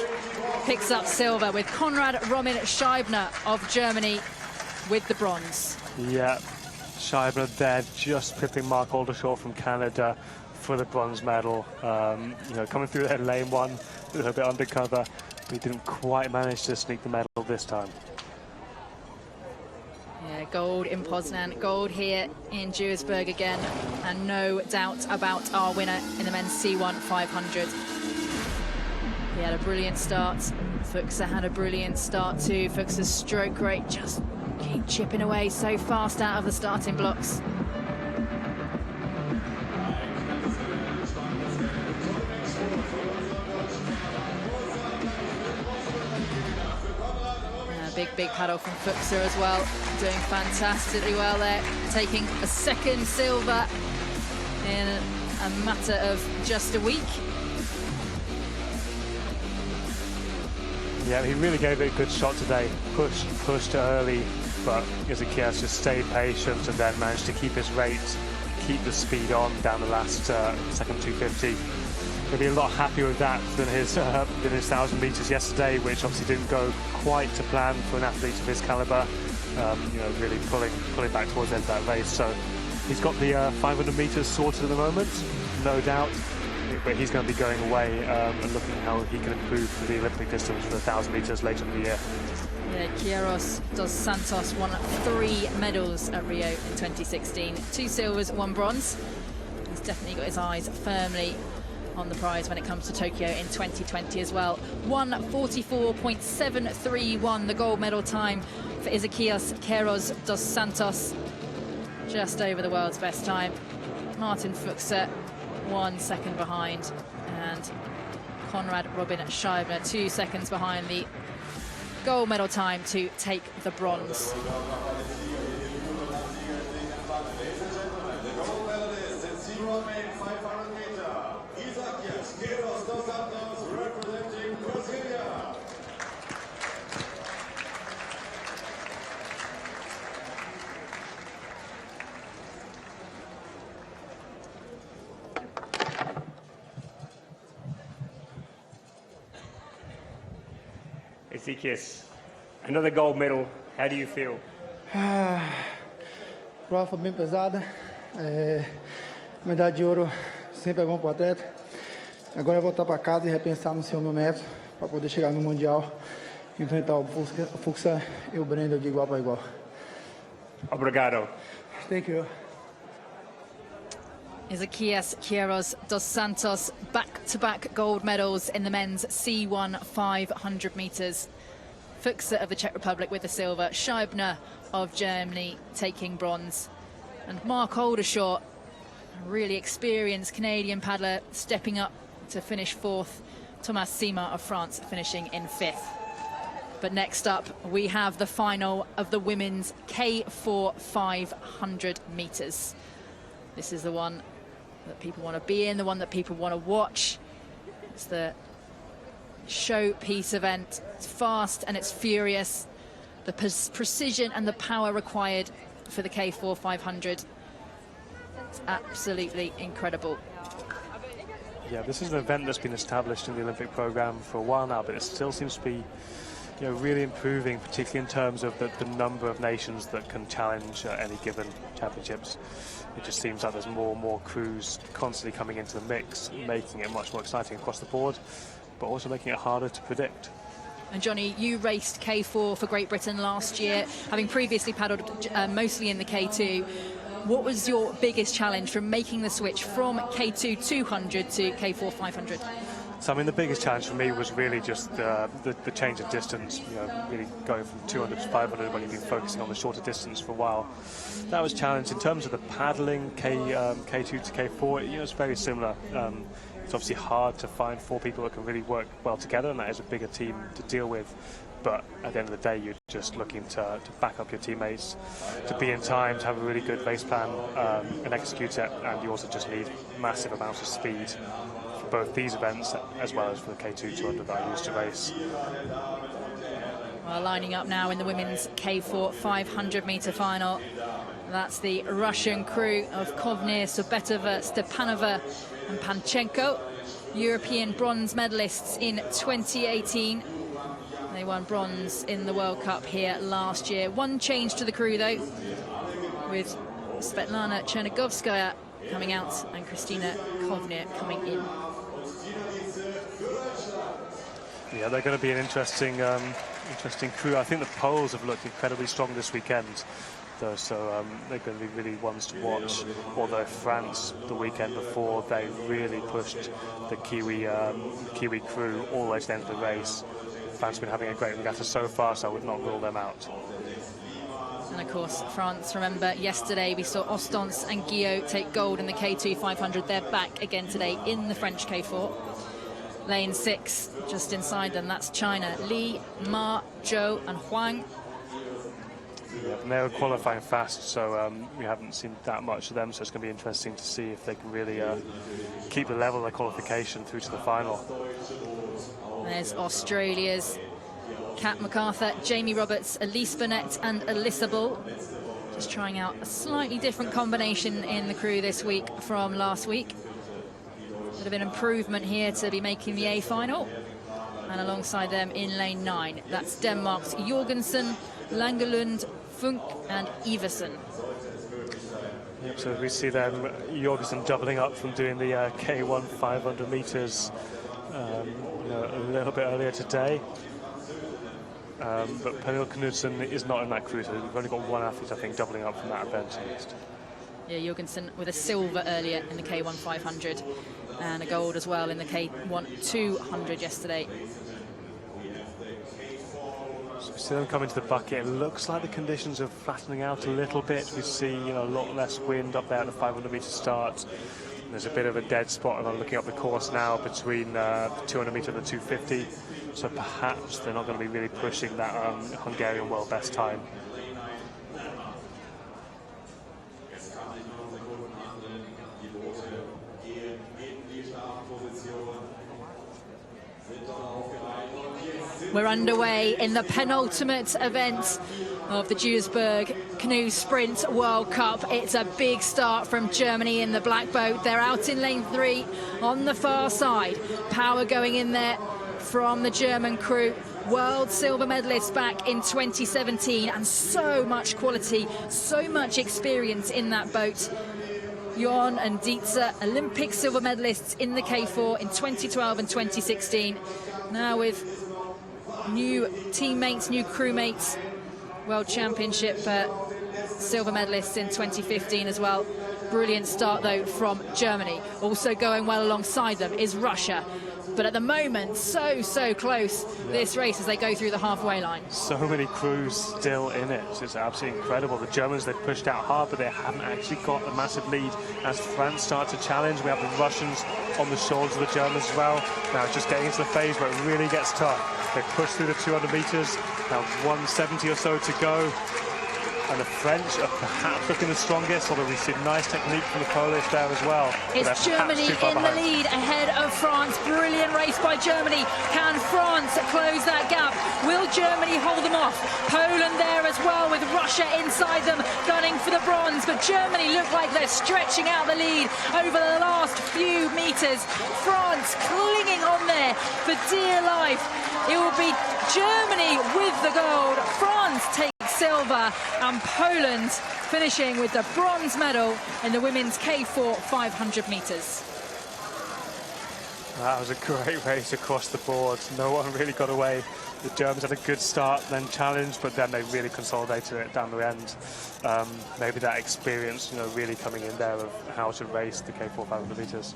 picks up silver, with Konrad Robin Scheibner of Germany with the bronze. Yeah, Scheibner there just pipping Mark Aldershore from Canada for the bronze medal. Coming through there in lane 1, a little bit undercover. We didn't quite manage to sneak the medal this time. Yeah, gold in Poznan, gold here in Duisburg again, and no doubt about our winner in the men's C1 500. He had a brilliant start. Fuchs had a brilliant start too. Fuchs' stroke rate just keep chipping away so fast out of the starting blocks. Big paddle from Fuchs as well, doing fantastically well there, taking a second silver in a matter of just a week. Yeah, he really gave it a good shot today. Pushed early, but Zacchaeus just stayed patient and then managed to keep his rate, keep the speed on down the last second 250. He'll be a lot happier with that than his 1,000 meters yesterday, which obviously didn't go quite to plan for an athlete of his caliber. Really pulling back towards the end of that race. So he's got the 500 meters sorted at the moment, no doubt. but he's going to be going away and looking how he can improve for the Olympic distance for the 1,000 meters later in the year. Yeah, Quiros dos Santos won 3 medals at Rio in 2016. 2 silvers, 1 bronze. He's definitely got his eyes firmly on the prize when it comes to Tokyo in 2020 as well. 1:44.731, the gold medal time for Ezequias Quiros dos Santos. Just over the world's best time. Martin Fuchser 1 second behind, and Konrad Robin Scheibner 2 seconds behind the gold medal time to take the bronze. Ezequias, another gold medal. How do you feel? Prova foi bem pesada. Medalha de ouro sempre é bom para o atleta. Agora é voltar para casa e repensar no seu método para poder chegar no Mundial e enfrentar o Fuchser e o Brendel de igual para igual. Obrigado. Thank you. Ezequias Quiros dos Santos, back-to-back gold medals in the men's C1 500 metres. Fuchser of the Czech Republic with the silver, Scheibner of Germany taking bronze. And Mark Aldershot, a really experienced Canadian paddler, stepping up to finish 4th. Thomas Sima of France finishing in 5th. But next up, we have the final of the women's K4 500 metres. This is the one that people want to be in, the one that people want to watch. It's the showpiece event. It's fast and it's furious. The precision and the power required for the K4 500. It's absolutely incredible. Yeah, this is an event that's been established in the Olympic program for a while now, but it still seems to be, you know, really improving, particularly in terms of the number of nations that can challenge any given championships. It just seems like there's more and more crews constantly coming into the mix, making it much more exciting across the board, but also making it harder to predict. And Johnny, you raced K4 for Great Britain last year, having previously paddled mostly in the K2. What was your biggest challenge from making the switch from K2 200 to K4 500? So, I mean, the biggest challenge for me was really just the change of distance, you know, really going from 200 to 500 when you've been focusing on the shorter distance for a while. That was a challenge. In terms of the paddling, K2 to K4, you know, it's very similar. It's obviously hard to find 4 people that can really work well together, and that is a bigger team to deal with. But at the end of the day, you're just looking to back up your teammates, to be in time, to have a really good race plan and execute it. And you also just need massive amounts of speed for both these events as well as for the K2 200 that I used to race. Well, lining up now in the women's K4 500 metre final. That's the Russian crew of Kovnir, Sobetova, Stepanova and Panchenko, European bronze medalists in 2018. They won bronze in the World Cup here last year. One change to the crew, though, with Svetlana Chernigovskaya coming out and Kristina Kovnir coming in. Yeah, they're going to be an interesting crew. I think the Poles have looked incredibly strong this weekend, though, so they're going to be really ones to watch. Although France, the weekend before, they really pushed the Kiwi crew all the way to the end of the race. France have been having a great regatta so far, so I would not rule them out. And of course, France, remember, yesterday we saw Ostens and Guillot take gold in the K2 500. They're back again today in the French K4. Lane 6, just inside them, that's China. Li, Ma, Zhou and Huang. Yeah, and they were qualifying fast, so we haven't seen that much of them, so it's going to be interesting to see if they can really keep the level of their qualification through to the final. There's Australia's Kat MacArthur, Jamie Roberts, Elise Burnett and Alyssa Bull. Just trying out a slightly different combination in the crew this week from last week. Bit of an improvement here to be making the A final. And alongside them in lane 9, that's Denmark's Jorgensen, Langelund, Funk and Iversen. Yep, so we see then Jorgensen doubling up from doing the K1 500 meters a little bit earlier today. But Pernille Knudsen is not in that crew, so we've only got one athlete, I think, doubling up from that event at least. Yeah, Jorgensen with a silver earlier in the K1 500 and a gold as well in the K1 200 yesterday. So we see them coming to the bucket. It looks like the conditions are flattening out a little bit. We see a lot less wind up there at the 500 meter start. And there's a bit of a dead spot, and I'm looking up the course now between the 200 meter and the 250. So perhaps they're not going to be really pushing that Hungarian world best time. We're underway in the penultimate event of the Duisburg Canoe Sprint World Cup. It's a big start from Germany in the black boat. They're out in lane 3 on the far side. Power going in there from the German crew. World silver medalists back in 2017, and so much quality, so much experience in that boat. Jon and Dietze, Olympic silver medalists in the K4 in 2012 and 2016. Now with new teammates, new crewmates, World Championship silver medalists in 2015 as well. Brilliant start though from Germany. Also going well alongside them is Russia. But at the moment, so close, this race as they go through the halfway line. So many crews still in it. It's absolutely incredible. The Germans, they've pushed out hard, but they haven't actually got a massive lead. As France starts to challenge, we have the Russians on the shoulders of the Germans as well. Now it's just getting into the phase where it really gets tough. They push through the 200 meters, now 170 or so to go. And the French are perhaps looking the strongest, although we see nice technique from the Polish there as well. It's Germany in the lead ahead of France. Brilliant race by Germany. Can France close that gap? Will Germany hold them off? Poland there as well with Russia inside them gunning for the bronze. But Germany look like they're stretching out the lead over the last few meters. France clinging on there for dear life. It will be Germany with the gold. France takes silver, and Poland finishing with the bronze medal in the women's K4 500 meters. That was a great race across the board. No one really got away. The Germans had a good start, then challenged, but then they really consolidated it down the end. Maybe that experience, really coming in there of how to race the K4 500 meters.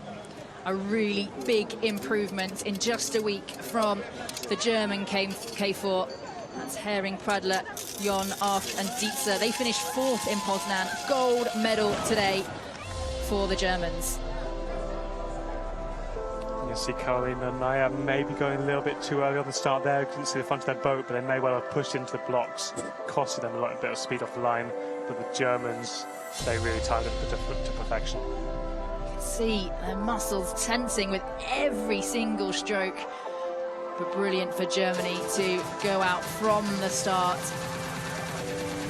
A really big improvement in just a week from the German K4. That's Hering, Pradler, Jon, Aft and Dietze. They finished 4th in Poznan. Gold medal today for the Germans. You see Karolina Naya maybe going a little bit too early on the start there. Couldn't see the front of their boat, but they may well have pushed into the blocks, costing them a little bit of speed off the line. But the Germans, they really timed it to perfection. See their muscles tensing with every single stroke. But brilliant for Germany to go out from the start.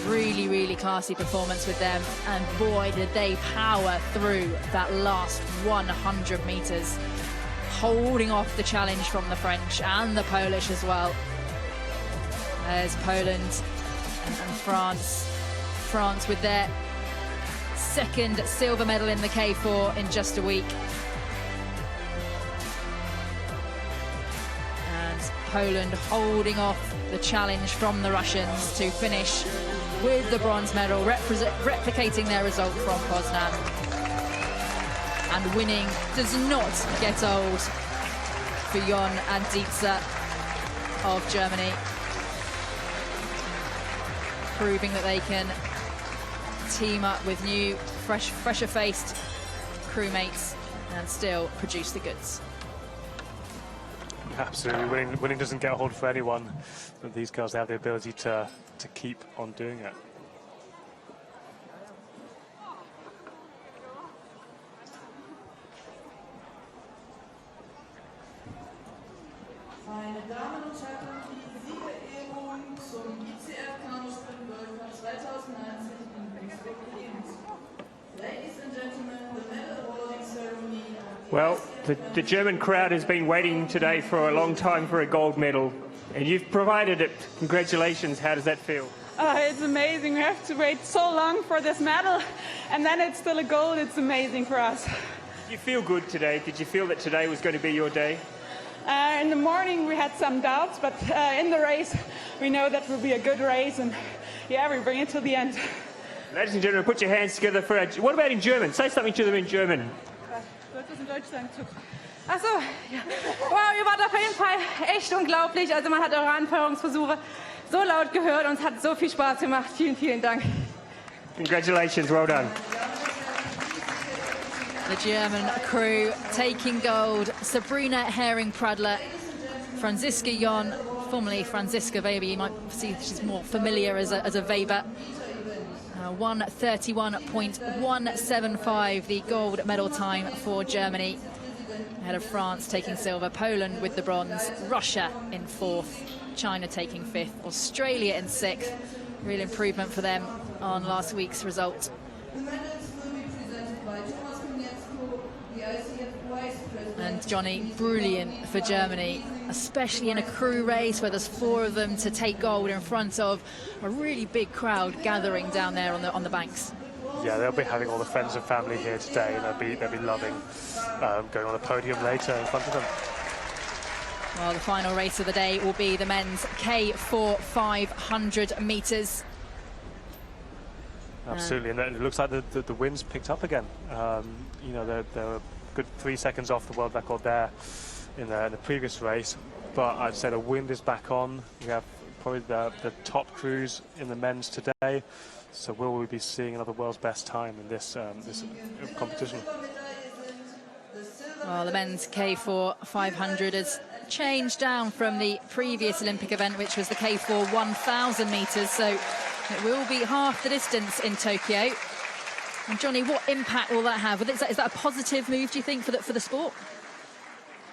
Really, really classy performance with them. And boy, did they power through that last 100 meters, holding off the challenge from the French and the Polish as well. There's Poland and France. France with their 2nd silver medal in the K4 in just a week. Poland holding off the challenge from the Russians to finish with the bronze medal, replicating their result from Poznan. And winning does not get old for Jon and Dietze of Germany, proving that they can team up with new, fresher-faced crewmates and still produce the goods. Absolutely, winning doesn't get a hold for anyone, but these girls have the ability to keep on doing it. Meine Damen und Herren, die Siegerehrung zum ICF Kanu Sprint World Cup 2019 in Duisburg beginnt. Ladies and gentlemen, the medal awarding ceremony. Well, the German crowd has been waiting today for a long time for a gold medal, and you've provided it. Congratulations. How does that feel? It's amazing. We have to wait so long for this medal, and then it's still a gold. It's amazing for us. Did you feel good today? Did you feel that today was going to be your day? In the morning we had some doubts, but in the race we know that will be a good race, and yeah, we bring it to the end. Ladies and gentlemen, put your hands together for what about in German? Say something to them in German. Achso, ja. Wow, ihr wart auf jeden Fall echt unglaublich. Also man hat eure Anfeuerungsversuche so laut gehört und es hat so viel Spaß gemacht. Vielen, vielen Dank. Congratulations, well done. The German crew taking gold. Sabrina Hering-Pradler, Franziska Jon, formerly Franziska Weber. You might see she's more familiar as a Weber. 1:31.175, the gold medal time for Germany. Ahead of France taking silver, Poland with the bronze, Russia in 4th, China taking 5th, Australia in 6th. Real improvement for them on last week's result. And Johnny, brilliant for Germany, especially in a crew race where there's 4 of them to take gold in front of a really big crowd gathering down there on the banks. Yeah, they'll be having all the friends and family here today, and they'll be loving going on the podium later in front of them. Well, the final race of the day will be the men's K4 500 metres. Absolutely, and it looks like the wind's picked up again. You know, they're a good 3 seconds off the world record there in the previous race, but I'd say the wind is back on. We have probably the top crews in the men's today, so will we be seeing another world's best time in this competition? Well, the men's K4 500 has changed down from the previous Olympic event, which was the K4 1000 metres, so it will be half the distance in Tokyo. And Johnny, what impact will that have? Is that a positive move, do you think, for the sport?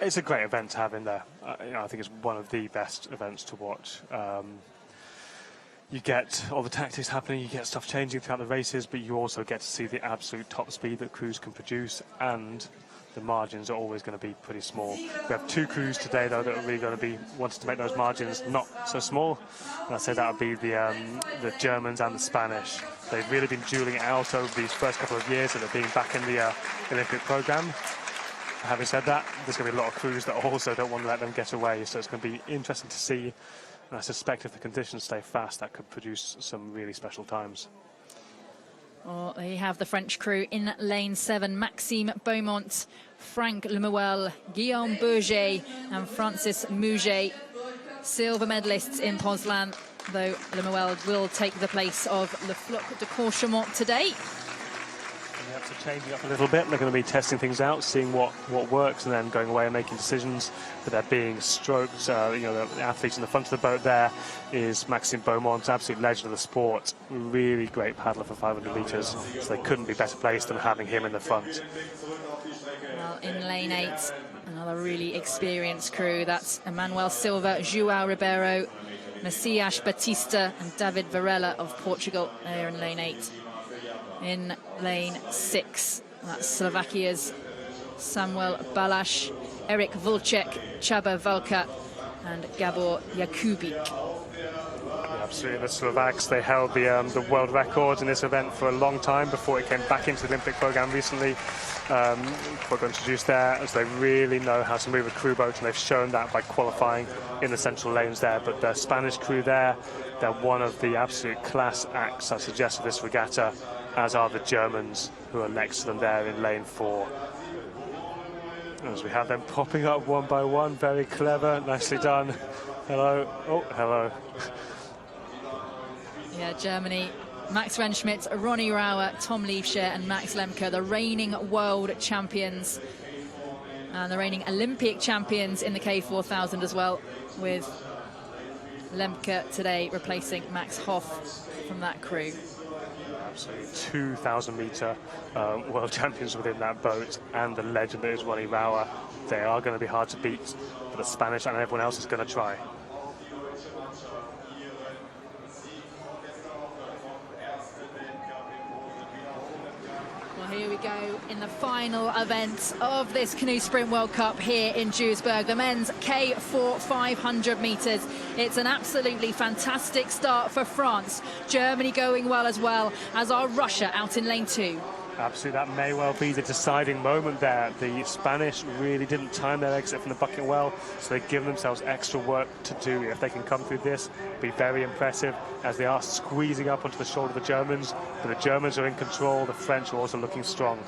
It's a great event to have in there. You know, I think it's one of the best events to watch. You get all the tactics happening, you get stuff changing throughout the races, but you also get to see the absolute top speed that crews can produce, and the margins are always going to be pretty small. We have 2 crews today, though, that are really going to be wanting to make those margins not so small. And I'd say that would be the Germans and the Spanish. They've really been dueling it out over these first couple of years that have been back in the Olympic programme. Having said that, there's going to be a lot of crews that also don't want to let them get away, so it's going to be interesting to see. And I suspect if the conditions stay fast, that could produce some really special times. Well, they have the French crew in lane 7, Maxime Beaumont, Frank Lemuel, Guillaume Bourget and Francis Mouget. Silver medalists in Poznan, though Lemuel will take the place of Le Floch de Courchemont today. They have to change it up a little bit. They're going to be testing things out, seeing what works, and then going away and making decisions. But they're being stroked. You know, the athletes in the front of the boat there is Maxime Beaumont, absolute legend of the sport. Really great paddler for 500 metres. So they couldn't be better placed than having him in the front. Well, in lane 8, another really experienced crew. That's Emmanuel Silva, João Ribeiro, Messias Batista and David Varela of Portugal. They're in lane 8. In lane 6, that's Slovakia's Samuel Balash, Eric Vulcek, Csaba Valka and Gabor Jakubik. Yeah, absolutely, the Slovaks, they held the world record in this event for a long time before it came back into the Olympic programme recently. Before it got introduced there, as they really know how to move a crew boat, and they've shown that by qualifying in the central lanes there. But the Spanish crew there, they're one of the absolute class acts, I suggest, of this regatta, as are the Germans, who are next to them there in lane 4. As we have them popping up one by one, very clever, nicely done. Hello, oh, hello. Yeah, Germany, Max Rentschmidt, Ronnie Rauer, Tom Liebscher and Max Lemke, the reigning world champions and the reigning Olympic champions in the K4000 as well, with Lemke today replacing Max Hoff from that crew. Absolutely, 2,000-metre world champions within that boat, and the legend that is Ronnie Rauer. They are going to be hard to beat, but the Spanish and everyone else is going to try. Well, Here we go in the final event of this Canoe Sprint World Cup here in Duisburg, the men's K4 500 metres. It's an absolutely fantastic start for France. Germany going well as well, as are Russia out in lane 2. Absolutely, that may well be the deciding moment there. The Spanish really didn't time their exit from the bucket well, so they've given themselves extra work to do. If they can come through this, it'll be very impressive, as they are squeezing up onto the shoulder of the Germans. But the Germans are in control, the French are also looking strong,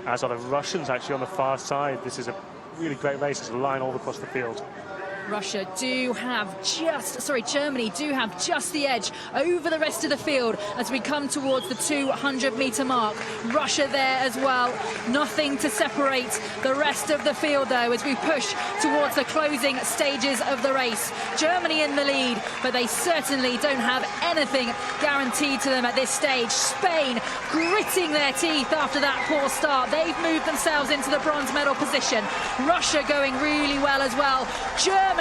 as are the Russians actually on the far side. This is a really great race. There's a line all across the field. Germany do have just the edge over the rest of the field as we come towards the 200-metre mark. Russia there as well. Nothing to separate the rest of the field, though, as we push towards the closing stages of the race. Germany in the lead, but they certainly don't have anything guaranteed to them at this stage. Spain gritting their teeth after that poor start. They've moved themselves into the bronze medal position. Russia going really well as well. Germany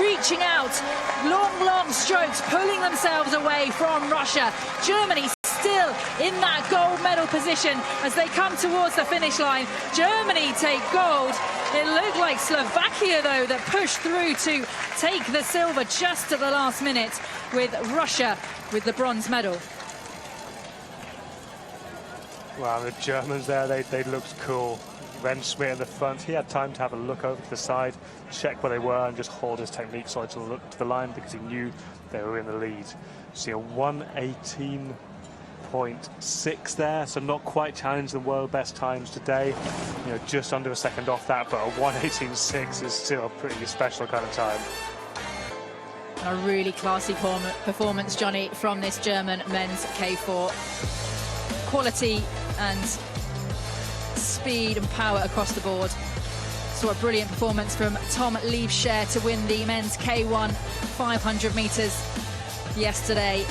reaching out, long strokes, pulling themselves away from Russia. Germany still in that gold medal position as they come towards the finish line. Germany take gold. It looked like Slovakia, though, that pushed through to take the silver just at the last minute, with Russia with the bronze medal. Wow, the Germans there, they looked cool. Rentschmidt in the front, he had time to have a look over to the side, check where they were, and just hold his technique so to look to the line, because he knew they were in the lead. See a 1:18.6 there, so not quite challenged the world best times today. You know, just under a second off that, but a 1:18.6 is still a pretty special kind of time. A really classy performance, Johnny, from this German men's K4. Quality and speed and power across the board. Saw a brilliant performance from Tom Liebscher to win the men's K1 500 metres yesterday.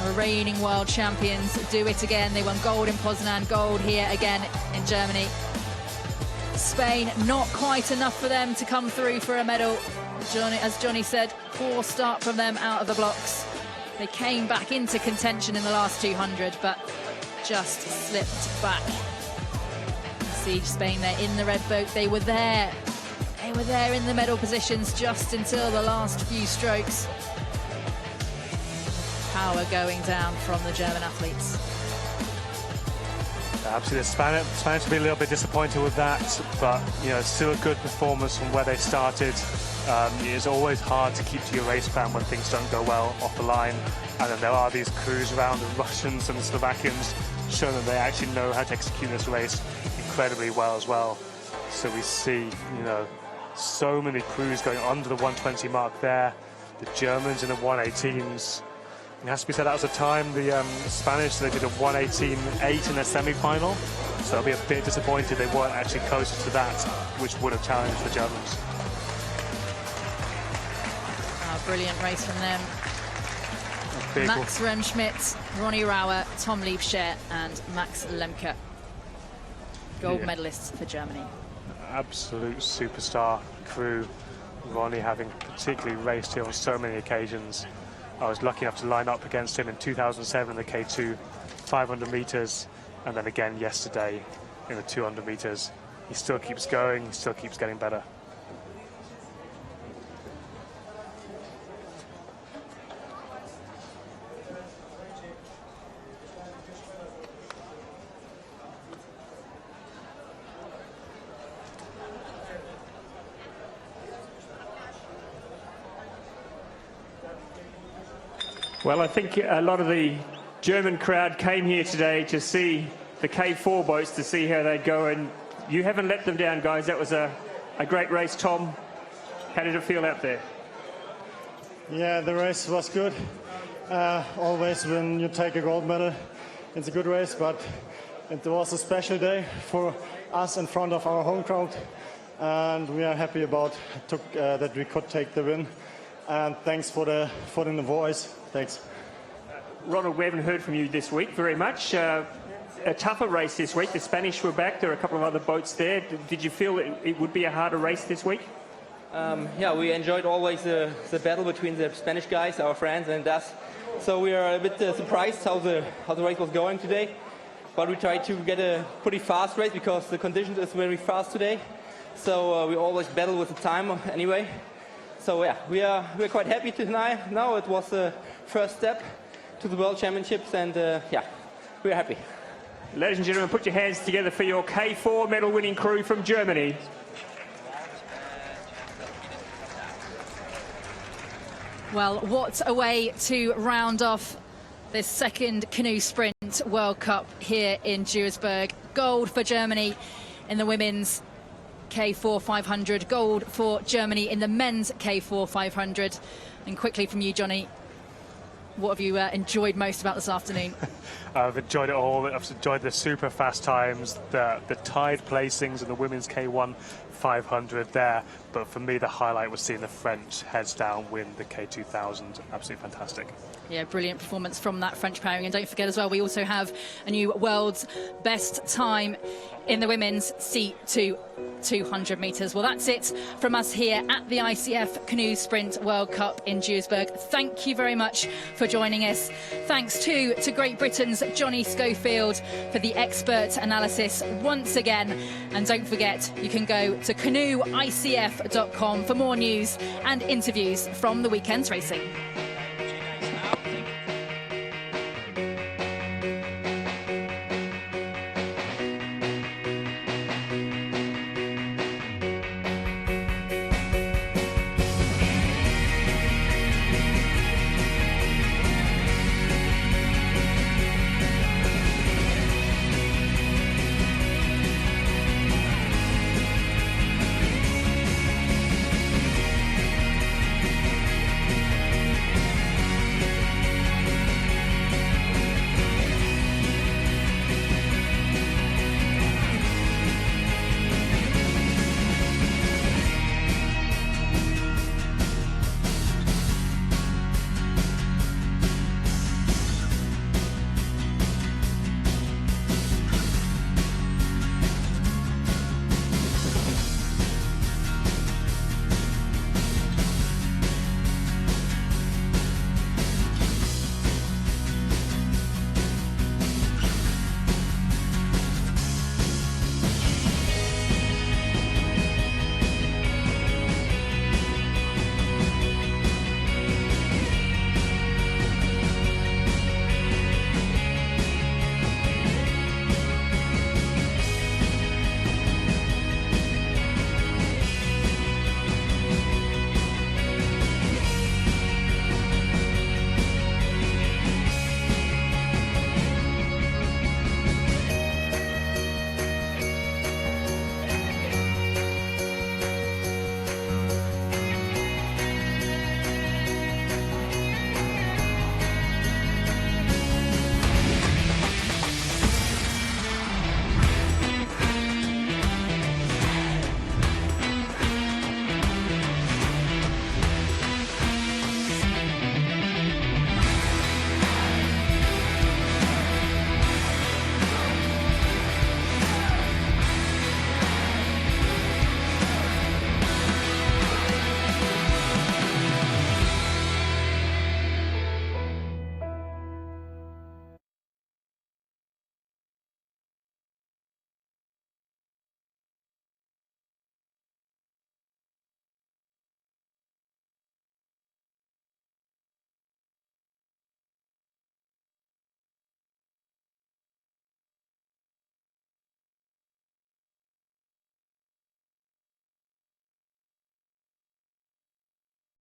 The reigning world champions do it again. They won gold in Poznan, gold here again in Germany. Spain, not quite enough for them to come through for a medal. As Johnny said, poor start from them out of the blocks. They came back into contention in the last 200, but just slipped back. See Spain there in the red boat. They were there in the medal positions just until the last few strokes. Power going down from the German athletes. Absolutely, the Spanish will be a little bit disappointed with that, but you know, still a good performance from where they started. It's always hard to keep to your race plan when things don't go well off the line, and then there are these crews around, the Russians and the Slovakians, showing that they actually know how to execute this race incredibly well as well. So we see, you know, so many crews going under the 120 mark there. The Germans in the 118s. It has to be said that was the time the Spanish, they did a 1:18.8 in their semi-final, so I'll be a bit disappointed they weren't actually closer to that, which would have challenged the Germans. Brilliant race from them. Max Rentschmidt, Ronnie Rauer, Tom Liebscher and Max Lemke. Gold medalists for Germany. Absolute superstar crew. Ronnie having particularly raced here on so many occasions. I was lucky enough to line up against him in 2007 in the K2 500 metres, and then again yesterday in the 200 metres. He still keeps going, he still keeps getting better. Well, I think a lot of the German crowd came here today to see the K4 boats, to see how they go, and you haven't let them down, guys. That was a great race. Tom, how did it feel out there? Yeah, the race was good. Always when you take a gold medal, it's a good race, but it was a special day for us in front of our home crowd, and we are happy about that we could take the win. And thanks for the voice. Thanks. Ronald, we haven't heard from you this week very much. A tougher race this week. The Spanish were back. There are a couple of other boats there. Did you feel it would be a harder race this week? Yeah, we enjoyed always the battle between the Spanish guys, our friends, and us. So we are a bit surprised how the race was going today. but we tried to get a pretty fast race because the conditions is very fast today. So we always battle with the time anyway. So yeah, we're quite happy tonight. Now it was the first step to the World Championships, and yeah, we're happy. Ladies and gentlemen, put your hands together for your K4 medal-winning crew from Germany. Well, what a way to round off this second canoe sprint World Cup here in Duisburg. Gold for Germany in the women's K4 500, gold for Germany in the men's K4 500. And quickly from you, Johnny, what have you enjoyed most about this afternoon? I've enjoyed it all. I've enjoyed the super fast times, the tied placings in the women's K1 500 there. But for me, the highlight was seeing the French heads down win the K2000. Absolutely fantastic. Yeah, brilliant performance from that French pairing. And don't forget as well, we also have a new world's best time in the women's C2 200 metres. Well, that's it from us here at the ICF Canoe Sprint World Cup in Duisburg. Thank you very much for joining us. Thanks to Great Britain's Johnny Schofield for the expert analysis once again. And don't forget, you can go to canoeicf.com for more news and interviews from the weekend's racing.